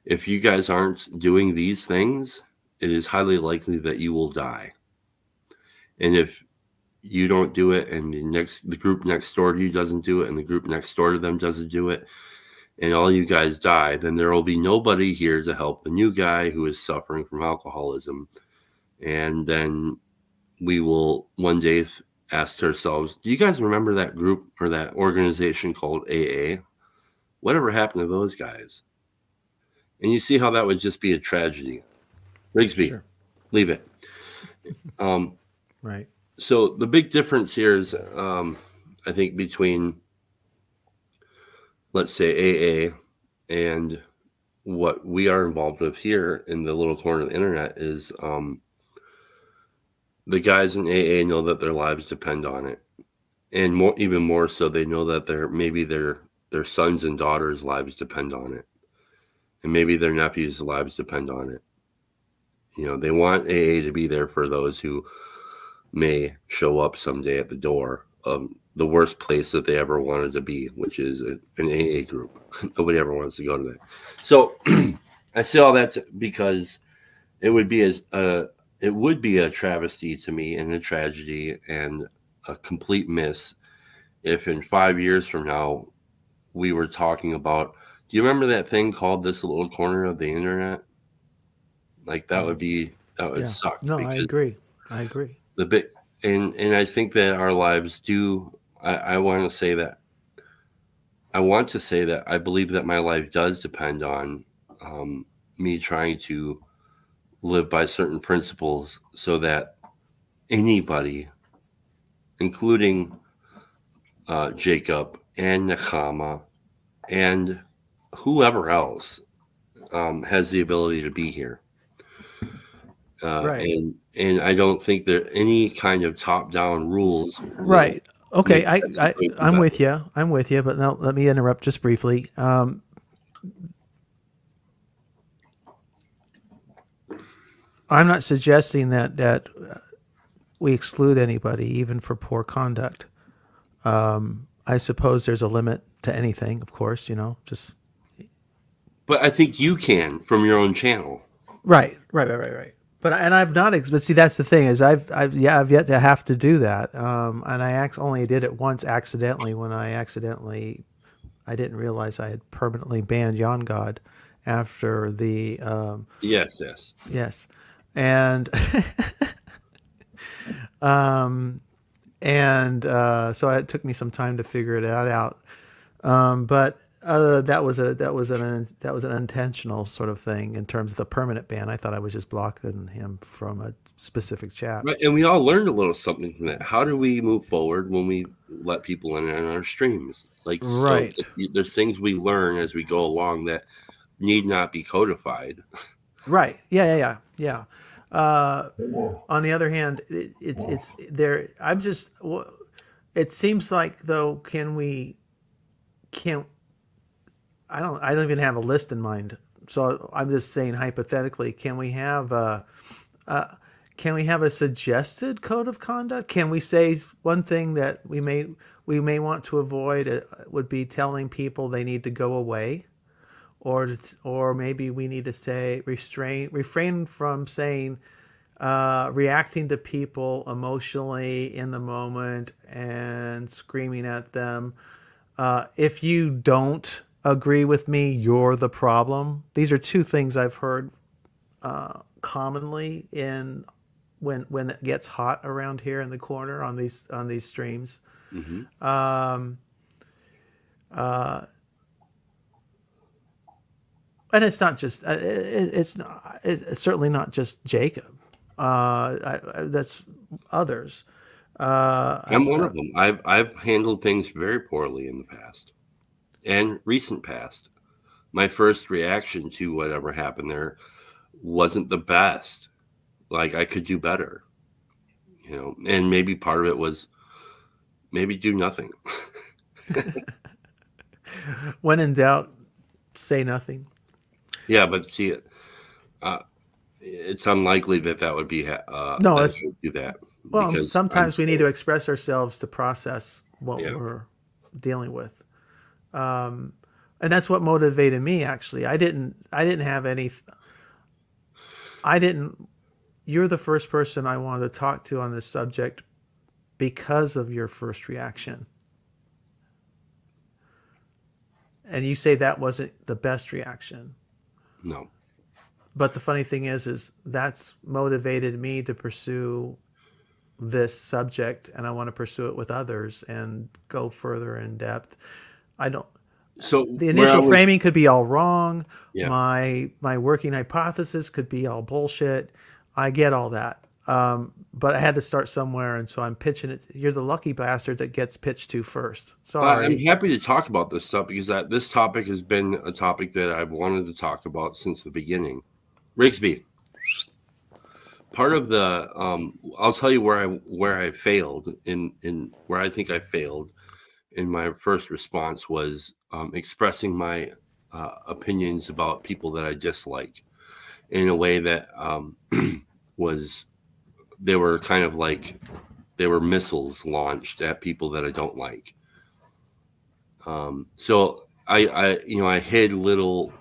[SPEAKER 14] if you guys aren't doing these things, it is highly likely that you will die. And if you don't do it, and the group next door to you doesn't do it, and the group next door to them doesn't do it, and all you guys die, then there will be nobody here to help the new guy who is suffering from alcoholism. And then we will one day ask ourselves, do you guys remember that group or that organization called AA? Whatever happened to those guys? And you see how that would just be a tragedy. Rigsby,
[SPEAKER 15] Sure.
[SPEAKER 14] Leave it.
[SPEAKER 15] Right.
[SPEAKER 14] So the big difference here is, I think, between, let's say, AA and what we are involved with here in the little corner of the internet is the guys in AA know that their lives depend on it. And even more so, they know that their sons and daughters' lives depend on it. And maybe their nephews' lives depend on it. You know, they want AA to be there for those who may show up someday at the door of the worst place that they ever wanted to be, which is an AA group. Nobody ever wants to go to that. So I say all that because it would be a travesty to me and a tragedy and a complete miss if in 5 years from now we were talking about, do you remember that thing called This Little Corner of the Internet? Like that would suck.
[SPEAKER 15] No, I agree.
[SPEAKER 14] The big and I think that our lives do. I want to say that. I want to say that I believe that my life does depend on me trying to live by certain principles, so that anybody, including Jacob and Nakama and whoever else, has the ability to be here.
[SPEAKER 15] Right.
[SPEAKER 14] And I don't think there are any kind of top-down rules.
[SPEAKER 15] Right. Okay. I'm with you. But now let me interrupt just briefly. I'm not suggesting that we exclude anybody, even for poor conduct. I suppose there's a limit to anything, of course, just.
[SPEAKER 14] But I think you can from your own channel.
[SPEAKER 15] Right. But I've not. But see, that's the thing is I've yet to have to do that. And I only did it once accidentally when I didn't realize I had permanently banned Yon God after the. Yes. And so it took me some time to figure it out. But that was an intentional sort of thing in terms of the permanent ban. I thought I was just blocking him from a specific chat.
[SPEAKER 14] Right, and we all learned a little something from that. How do we move forward when we let people in on our streams?
[SPEAKER 15] Right.
[SPEAKER 14] So there's things we learn as we go along that need not be codified.
[SPEAKER 15] Right. Yeah. On the other hand, it's there. It seems like though, I don't even have a list in mind. So I'm just saying hypothetically, can we have a suggested code of conduct? Can we say one thing that we may want to avoid would be telling people they need to go away, or maybe we need to refrain from saying reacting to people emotionally in the moment and screaming at them. If you don't agree with me, you're the problem. These are two things I've heard commonly when it gets hot around here in the corner on these streams.
[SPEAKER 14] Mm-hmm.
[SPEAKER 15] And it's not just it's certainly not just Jacob. That's others.
[SPEAKER 14] I'm one of them. I've handled things very poorly in the past and recent past. My first reaction to whatever happened there wasn't the best. Like, I could do better, and maybe part of it was maybe do nothing.
[SPEAKER 15] When in doubt, say nothing.
[SPEAKER 14] Yeah, but see, it's unlikely that would be
[SPEAKER 15] no.
[SPEAKER 14] That would do that.
[SPEAKER 15] Well, sometimes we need to express ourselves to process what we're dealing with, and that's what motivated me. Actually, I didn't have any. You're the first person I wanted to talk to on this subject because of your first reaction. And you say that wasn't the best reaction.
[SPEAKER 14] No.
[SPEAKER 15] But the funny thing is that's motivated me to pursue this subject, and I want to pursue it with others and go further in depth.
[SPEAKER 14] So
[SPEAKER 15] the initial framing could be all wrong.
[SPEAKER 14] Yeah.
[SPEAKER 15] My working hypothesis could be all bullshit. I get all that. But I had to start somewhere, and so I'm pitching it. You're the lucky bastard that gets pitched to first. Sorry.
[SPEAKER 14] I'm happy to talk about this stuff because this topic has been a topic that I've wanted to talk about since the beginning. Rigsby, part of the I'll tell you where I failed in where I think I failed in my first response was expressing my opinions about people that I dislike in a way that they were kind of like they were missiles launched at people that I don't like. So I hid little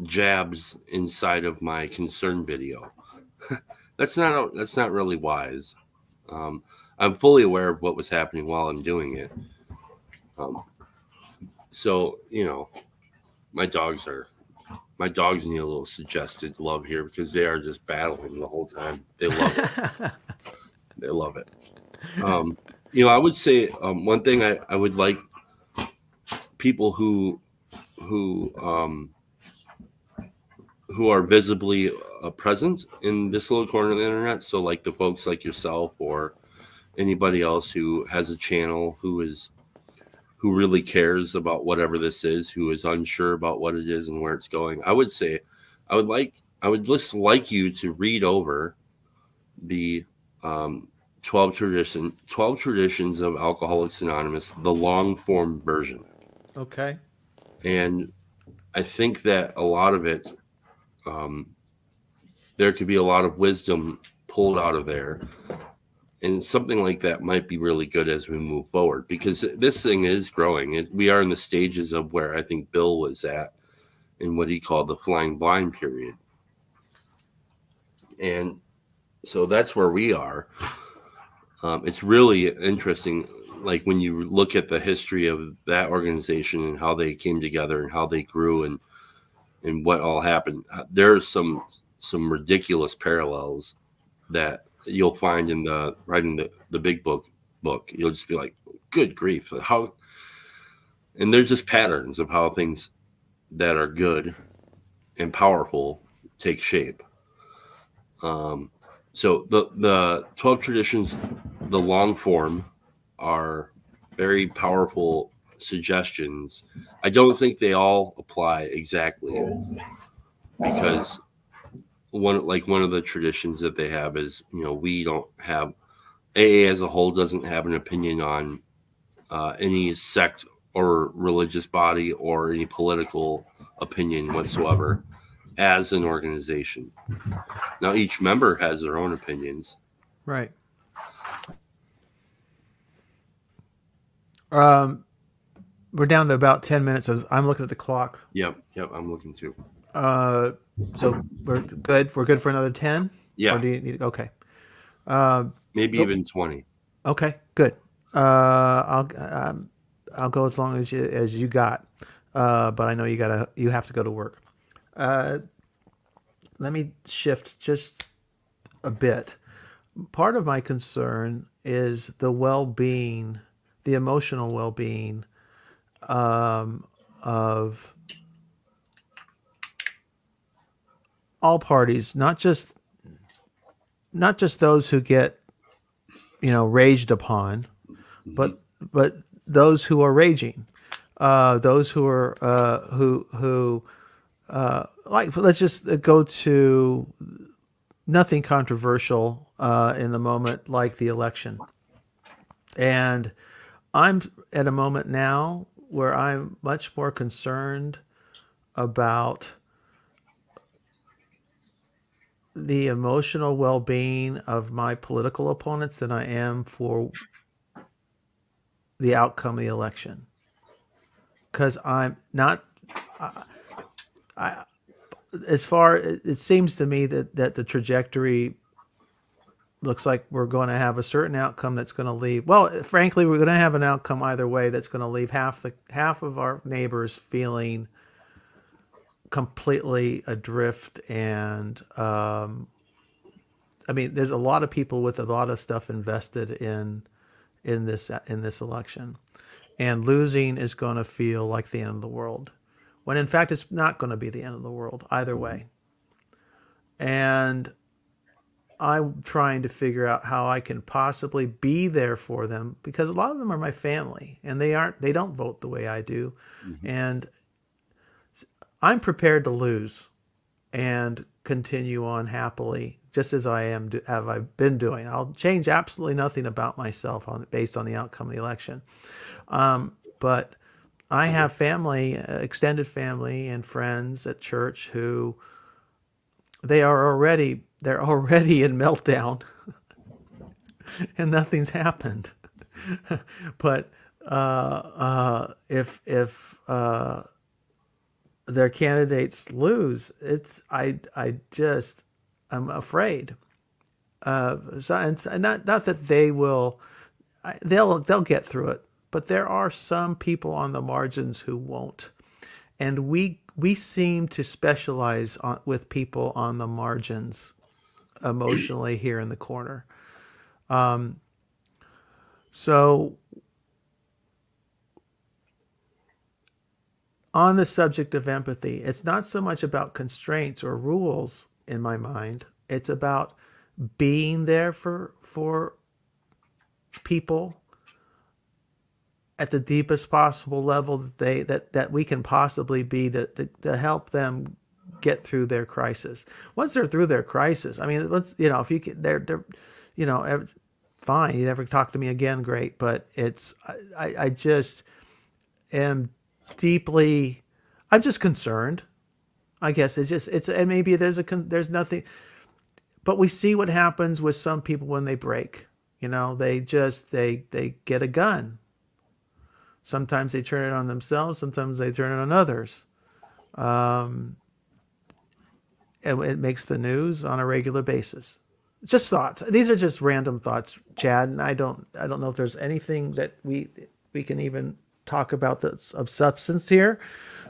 [SPEAKER 14] jabs inside of my concern video. That's not really wise. I'm fully aware of what was happening while I'm doing it. So my dogs need a little suggested love here because they are just battling the whole time. They love it. They love it. I would say one thing I would like people who are visibly present in this little corner of the internet. So like the folks like yourself or anybody else who has a channel who really cares about whatever this is, who is unsure about what it is and where it's going. I would say, I would just like you to read over the 12 traditions of Alcoholics Anonymous, the long form version.
[SPEAKER 15] Okay.
[SPEAKER 14] And I think that a lot of it, there could be a lot of wisdom pulled out of there. And something like that might be really good as we move forward because this thing is growing. We are in the stages of where I think Bill was at in what he called the flying blind period. And so that's where we are. It's really interesting, like when you look at the history of that organization and how they came together and how they grew and what all happened. There's some ridiculous parallels that you'll find in writing the big book. You'll just be like, good grief, how? And there's just patterns of how things that are good and powerful take shape. So the 12 traditions, the long form, are very powerful suggestions. I don't think they all apply exactly because one of the traditions that they have is, we don't have, AA as a whole doesn't have an opinion on any sect or religious body or any political opinion whatsoever as an organization. Now, each member has their own opinions.
[SPEAKER 15] Right. We're down to about 10 minutes. I'm looking at the clock.
[SPEAKER 14] Yep, I'm looking too.
[SPEAKER 15] So we're good. We're good for another 10?
[SPEAKER 14] Yeah.
[SPEAKER 15] Or do you need, okay.
[SPEAKER 14] Maybe even 20.
[SPEAKER 15] Okay, good. I'll go as long as you got. But I know you have to go to work. Let me shift just a bit. Part of my concern is the well-being, the emotional well-being of all parties, not just those who get, raged upon, but those who are raging, those who are like, let's just go to nothing controversial in the moment, like the election. And I'm at a moment now where I'm much more concerned about the emotional well-being of my political opponents than I am for the outcome of the election. Because I'm not, it seems to me that the trajectory looks like we're going to have a certain outcome that's going to leave. Well, frankly, we're going to have an outcome either way that's going to leave half of our neighbors feeling completely adrift. And there's a lot of people with a lot of stuff invested in this election, and losing is going to feel like the end of the world, when in fact it's not going to be the end of the world either way. And I'm trying to figure out how I can possibly be there for them, because a lot of them are my family, and they don't vote the way I do. Mm-hmm. And I'm prepared to lose and continue on happily, just as I've been doing. I'll change absolutely nothing about myself based on the outcome of the election. But I have family, extended family and friends at church who they're already in meltdown and nothing's happened. But if their candidates lose, I'm afraid. And not that they'll get through it, but there are some people on the margins who won't. And we seem to specialize with people on the margins emotionally here in the corner. So on the subject of empathy, it's not so much about constraints or rules in my mind. It's about being there for people at the deepest possible level that we can possibly be, to help them get through their crisis. Once they're through their crisis, if you can, they're fine. You never talk to me again, great. But I just am deeply, I'm just concerned. I guess and maybe there's nothing, but we see what happens with some people when they break. They get a gun. Sometimes they turn it on themselves. Sometimes they turn it on others. And it makes the news on a regular basis. Just thoughts. These are just random thoughts, Chad. And I don't know if there's anything that we can even talk about that's of substance here.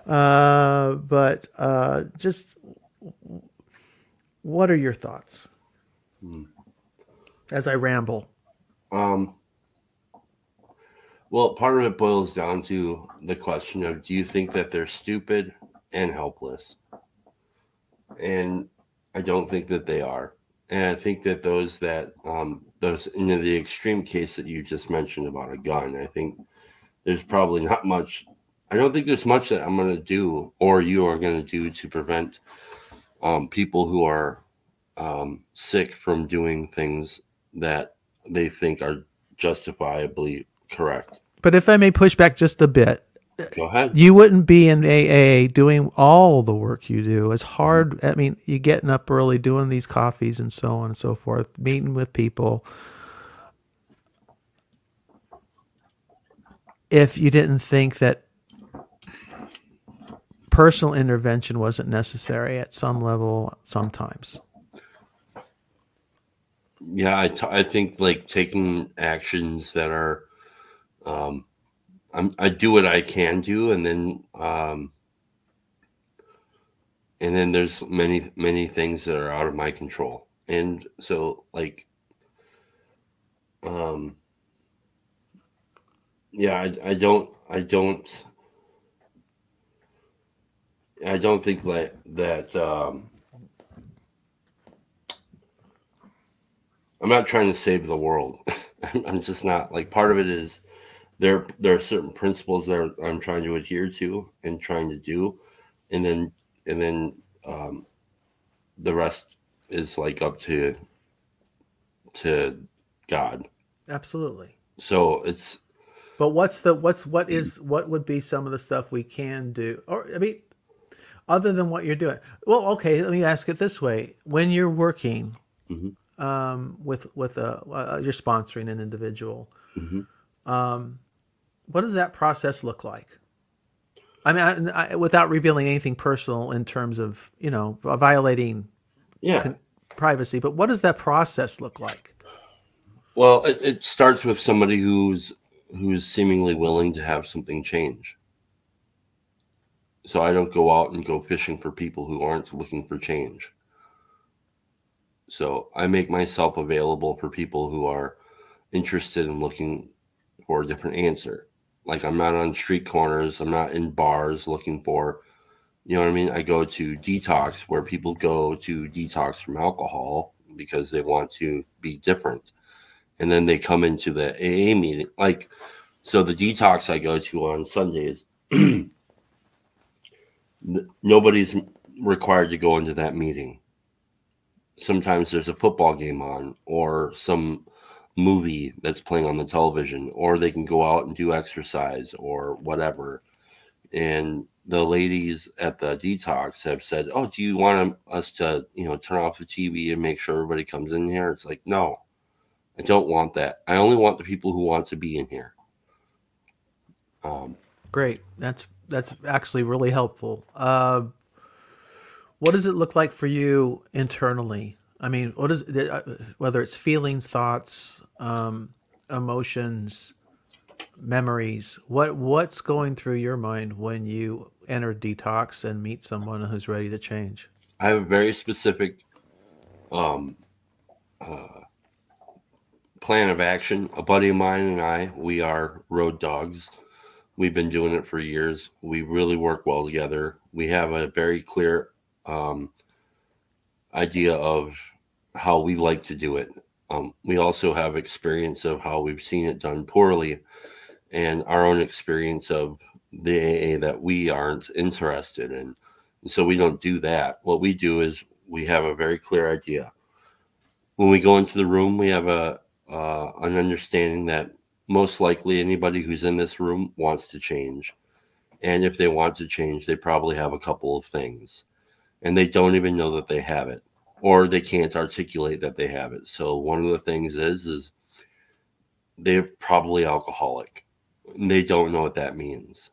[SPEAKER 15] But just what are your thoughts as I ramble?
[SPEAKER 14] Well, part of it boils down to the question of, do you think that they're stupid and helpless? And I don't think that they are. And I think that those in the extreme case that you just mentioned about a gun, I think there's probably not much. I don't think there's much that I'm going to do or you are going to do to prevent people who are sick from doing things that they think are justifiably correct.
[SPEAKER 15] But if I may push back just a bit,
[SPEAKER 14] go ahead.
[SPEAKER 15] You wouldn't be in AA doing all the work you do. It's hard. You're getting up early, doing these coffees and so on and so forth, meeting with people. If you didn't think that personal intervention wasn't necessary at some level sometimes.
[SPEAKER 14] Yeah, I think like taking actions that are, I do what I can do, and then there's many things that are out of my control, and so like, yeah, I don't think like that. I'm not trying to save the world. I'm just not. Like, part of it is there are certain principles that I'm trying to adhere to and trying to do, and then the rest is like up to God.
[SPEAKER 15] Absolutely.
[SPEAKER 14] So it's.
[SPEAKER 15] But what would be some of the stuff we can do? Or, I mean, other than what you're doing. Well, okay, let me ask it this way. When you're working with you're sponsoring an individual, what does that process look like? I mean, without revealing anything personal in terms of, violating privacy, but what does that process look like?
[SPEAKER 14] Well, it starts with somebody who's seemingly willing to have something change. So I don't go out and go fishing for people who aren't looking for change. So I make myself available for people who are interested in looking for a different answer. Like, I'm not on street corners. I'm not in bars looking for, you know what I mean? I go to detox, where people go to detox from alcohol because they want to be different. And then they come into the AA meeting. Like, so the detox I go to on Sundays, nobody's required to go into that meeting. Sometimes there's a football game on, or some movie that's playing on the television, or they can go out and do exercise or whatever. And the ladies at the detox have said, "Oh, do you want us to, turn off the TV and make sure everybody comes in here?" It's like, no, I don't want that. I only want the people who want to be in here.
[SPEAKER 15] Great. That's actually really helpful. What does it look like for you internally? I mean, what is whether it's feelings, thoughts, emotions, memories? What's going through your mind when you enter detox and meet someone who's ready to change?
[SPEAKER 14] I have a very specific plan of action. A buddy of mine and I, we are road dogs. We've been doing it for years. We really work well together. We have a very clear idea of how we like to do it. We also have experience of how we've seen it done poorly, and our own experience of the AA that we aren't interested in. And so we don't do that. What we do is we have a very clear idea. When we go into the room, we have an understanding that most likely anybody who's in this room wants to change. And if they want to change, they probably have a couple of things. And they don't even know that they have it, or they can't articulate that they have it. So one of the things is they're probably alcoholic. And they don't know what that means,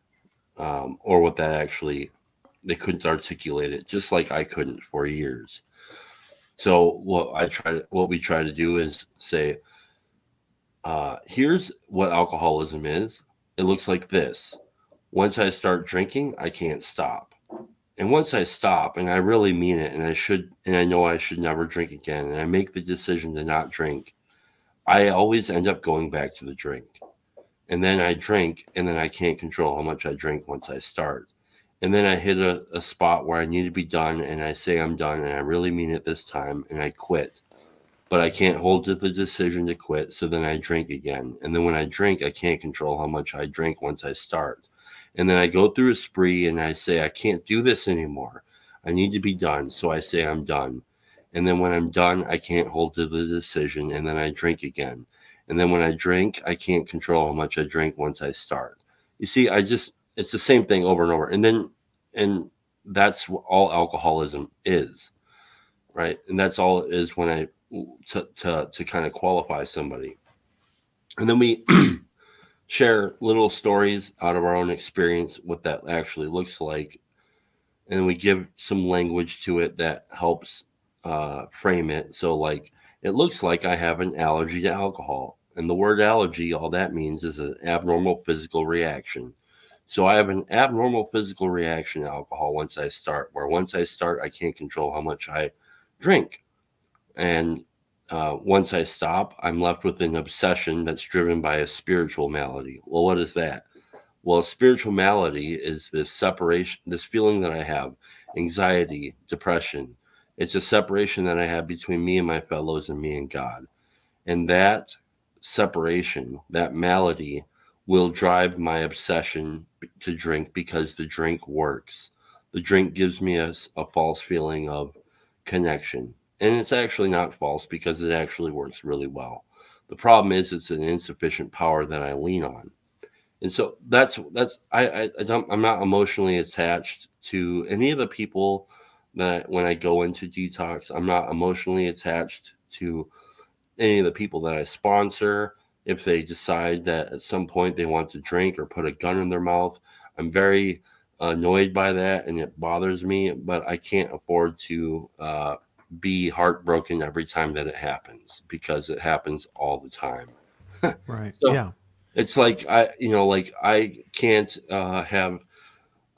[SPEAKER 14] or what that actually, they couldn't articulate it, just like I couldn't for years. So what we try to do is say, here's what alcoholism is. It looks like this. Once I start drinking, I can't stop. And once I stop, and I really mean it, and I know I should never drink again, and I make the decision to not drink, I always end up going back to the drink. And then I drink, and then I can't control how much I drink once I start. And then I hit a spot where I need to be done, and I say I'm done, and I really mean it this time, and I quit. But I can't hold to the decision to quit, so then I drink again. And then when I drink, I can't control how much I drink once I start. And then I go through a spree, and I say, I can't do this anymore. I need to be done, so I say I'm done. And then when I'm done, I can't hold to the decision, and then I drink again. And then when I drink, I can't control how much I drink once I start. You see, it's the same thing over and over. And that's what all alcoholism is, right? And that's all it is when to kind of qualify somebody. And then we share little stories out of our own experience, what that actually looks like. And we give some language to it that helps frame it. So, like, it looks like I have an allergy to alcohol. And the word allergy, all that means is an abnormal physical reaction. So I have an abnormal physical reaction to alcohol once I start, where once I start, I can't control how much I drink. And once I stop, I'm left with an obsession that's driven by a spiritual malady. Well, what is that? Well, spiritual malady is this separation, this feeling that I have, anxiety, depression. It's a separation that I have between me and my fellows and me and God. And that separation, that malady, will drive my obsession to drink because the drink works. The drink gives me a false feeling of connection. And it's actually not false because it actually works really well. The problem is it's an insufficient power that I lean on. And so I'm not emotionally attached to any of the people that when I go into detox. I'm not emotionally attached to any of the people that I sponsor. If they decide that at some point they want to drink or put a gun in their mouth, I'm very annoyed by that and it bothers me, but I can't afford to be heartbroken every time that it happens because it happens all the time.
[SPEAKER 15] Right.
[SPEAKER 14] So
[SPEAKER 15] Yeah.
[SPEAKER 14] it's like I can't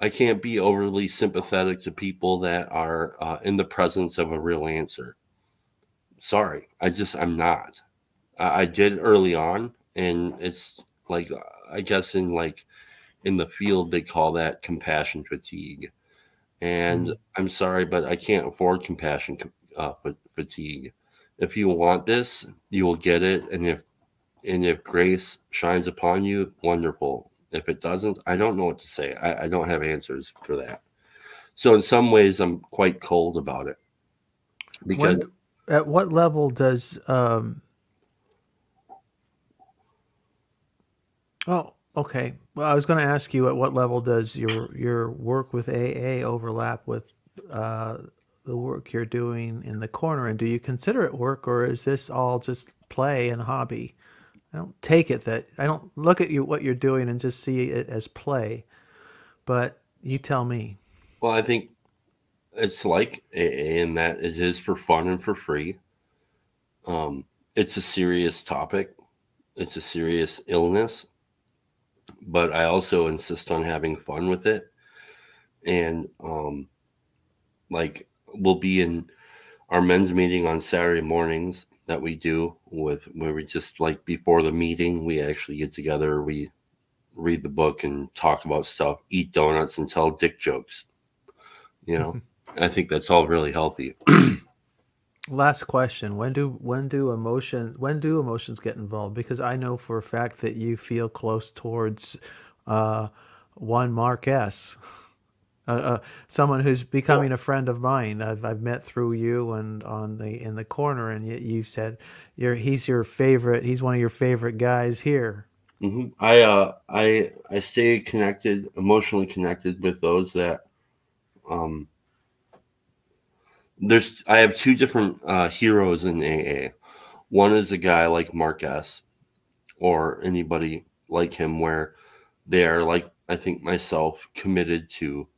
[SPEAKER 14] I can't be overly sympathetic to people that are in the presence of a real answer. Sorry, I'm not. I did early on, and it's like I guess in the field they call that compassion fatigue. And I'm sorry, but I can't afford compassion fatigue. If you want this, you will get it, and if grace shines upon you, wonderful. If it doesn't, I don't know what to say. I don't have answers for that. So in some ways, I'm quite cold about it because
[SPEAKER 15] at what level does oh, okay. Well, I was going to ask you at what level does your work with AA overlap with the work you're doing in the corner, and do you consider it work, or is this all just play and hobby? I don't look at what you're doing and just see it as play, but you tell me.
[SPEAKER 14] Well, I think it's like AA in that it is for fun and for free. It's a serious topic. It's a serious illness, but I also insist on having fun with it. And we'll be in our men's meeting on Saturday mornings that we do where we just before the meeting, we actually get together, we read the book and talk about stuff, eat donuts and tell dick jokes. I think that's all really healthy.
[SPEAKER 15] Last question. When do emotions get involved? Because I know for a fact that you feel close towards one Mark S. Someone who's becoming a friend of mine. I've met through you and in the corner, and you said he's your favorite. He's one of your favorite guys here.
[SPEAKER 14] Mm-hmm. I stay connected, emotionally connected with those that I have two different heroes in AA. One is a guy like Mark S. or anybody like him, where they are like I think myself, committed to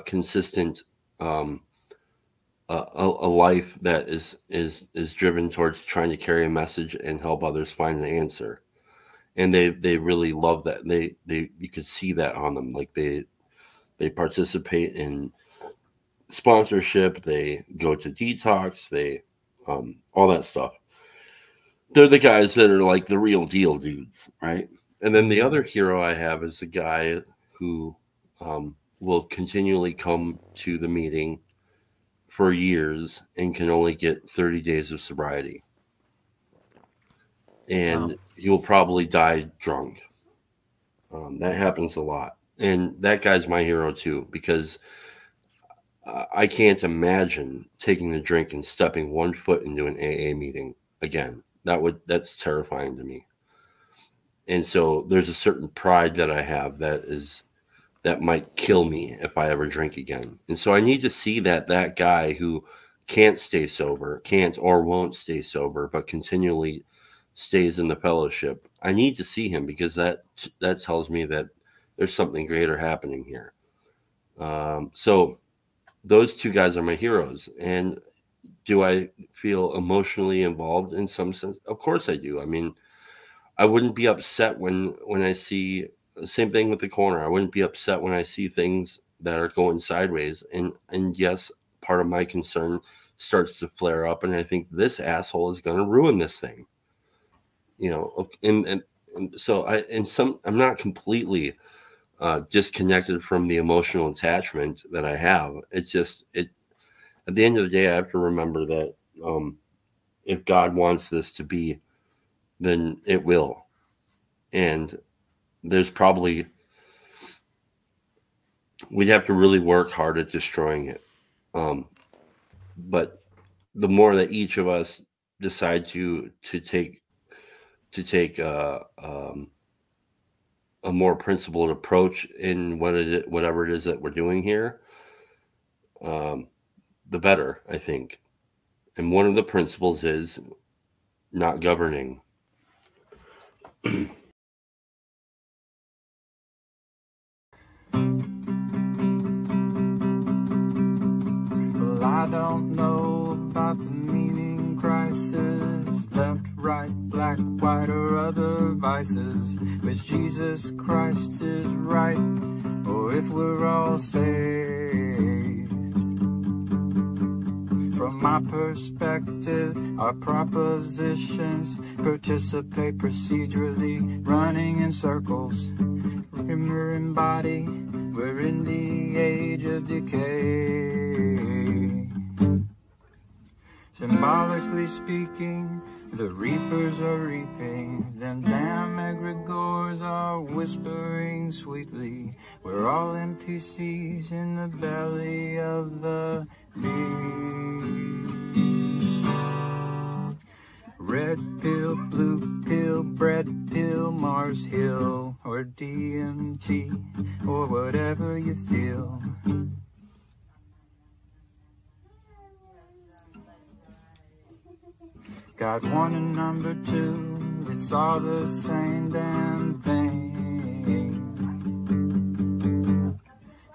[SPEAKER 14] consistent a life that is driven towards trying to carry a message and help others find an answer. And they really love that. You could see that on them. Like they participate in sponsorship, they go to detox, they all that stuff. They're the guys that are like the real deal dudes, right? And then the other hero I have is the guy who will continually come to the meeting for years and can only get 30 days of sobriety. And he will probably die drunk. That happens a lot. And that guy's my hero too, because I can't imagine taking a drink and stepping one foot into an AA meeting again. That's terrifying to me. And so there's a certain pride that I have that might kill me if I ever drink again. And so I need to see that guy who can't stay sober, can't or won't stay sober, but continually stays in the fellowship. I need to see him because that tells me that there's something greater happening here. So those two guys are my heroes. And do I feel emotionally involved in some sense? Of course I do. I mean, I wouldn't be upset when I see the same thing with the corner. I wouldn't be upset when I see things that are going sideways. And yes, part of my concern starts to flare up. And I think this asshole is going to ruin this thing. And so I'm not completely disconnected from the emotional attachment that I have. It's just, at the end of the day, I have to remember that if God wants this to be, then it will. And there's probably, we'd have to really work hard at destroying it. But the more that each of us decide to take a more principled approach in whatever it is that we're doing here, the better, I think. And one of the principles is not governing.
[SPEAKER 16] Well, I don't know about the meaning crisis, left, right, black, white, or other vices, which Jesus Christ is right, or if we're all saved. From my perspective, our propositions participate procedurally, running in circles. Remember in body, we're in the age of decay. Symbolically speaking, the reapers are reaping, them damn egregores are whispering sweetly. We're all NPCs in the belly of the beast. Red pill, blue pill, bread pill, Mars Hill, or DMT, or whatever you feel. Got one and number two, it's all the same damn thing.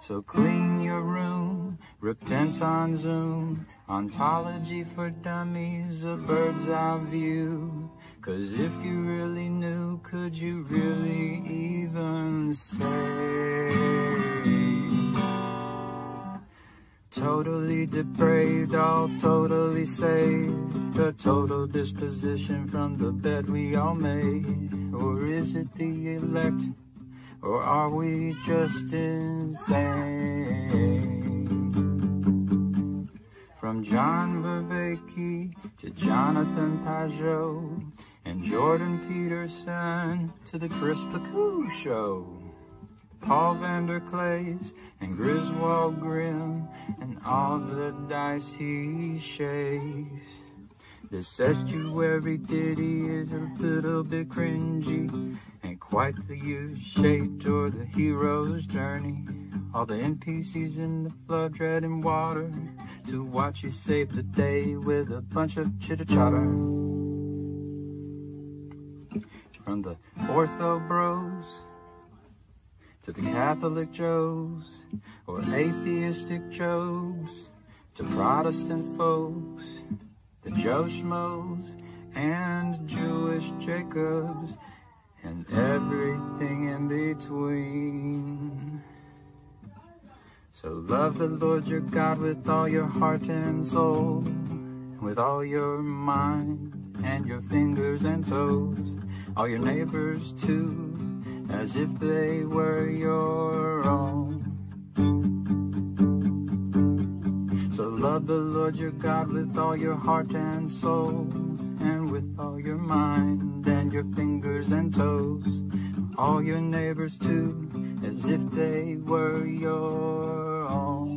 [SPEAKER 16] So clean your room, repent on Zoom, ontology for dummies, a bird's eye view. 'Cause if you really knew, could you really even say? Totally depraved, all totally saved, a total disposition from the bed we all made. Or is it the elect, or are we just insane? From John Vervaeke to Jonathan Pajot and Jordan Peterson to the Chris Pacou Show, Paul Vanderklays and Griswold Grimm and all the dice he shakes. This estuary ditty is a little bit cringy, ain't quite the U-shaped or the hero's journey. All the NPCs in the flood treading water to watch you save the day with a bunch of chitter-chatter. From the ortho bros to the Catholic Joes, or atheistic Jobs, to Protestant folks, the Joe Schmoes, and Jewish Jacobs, and everything in between. So love the Lord your God with all your heart and soul, with all your mind and your fingers and toes, all your neighbors too, as if they were your own. So love the Lord your God with all your heart and soul, and with all your mind and your fingers and toes, all your neighbors too, as if they were your own.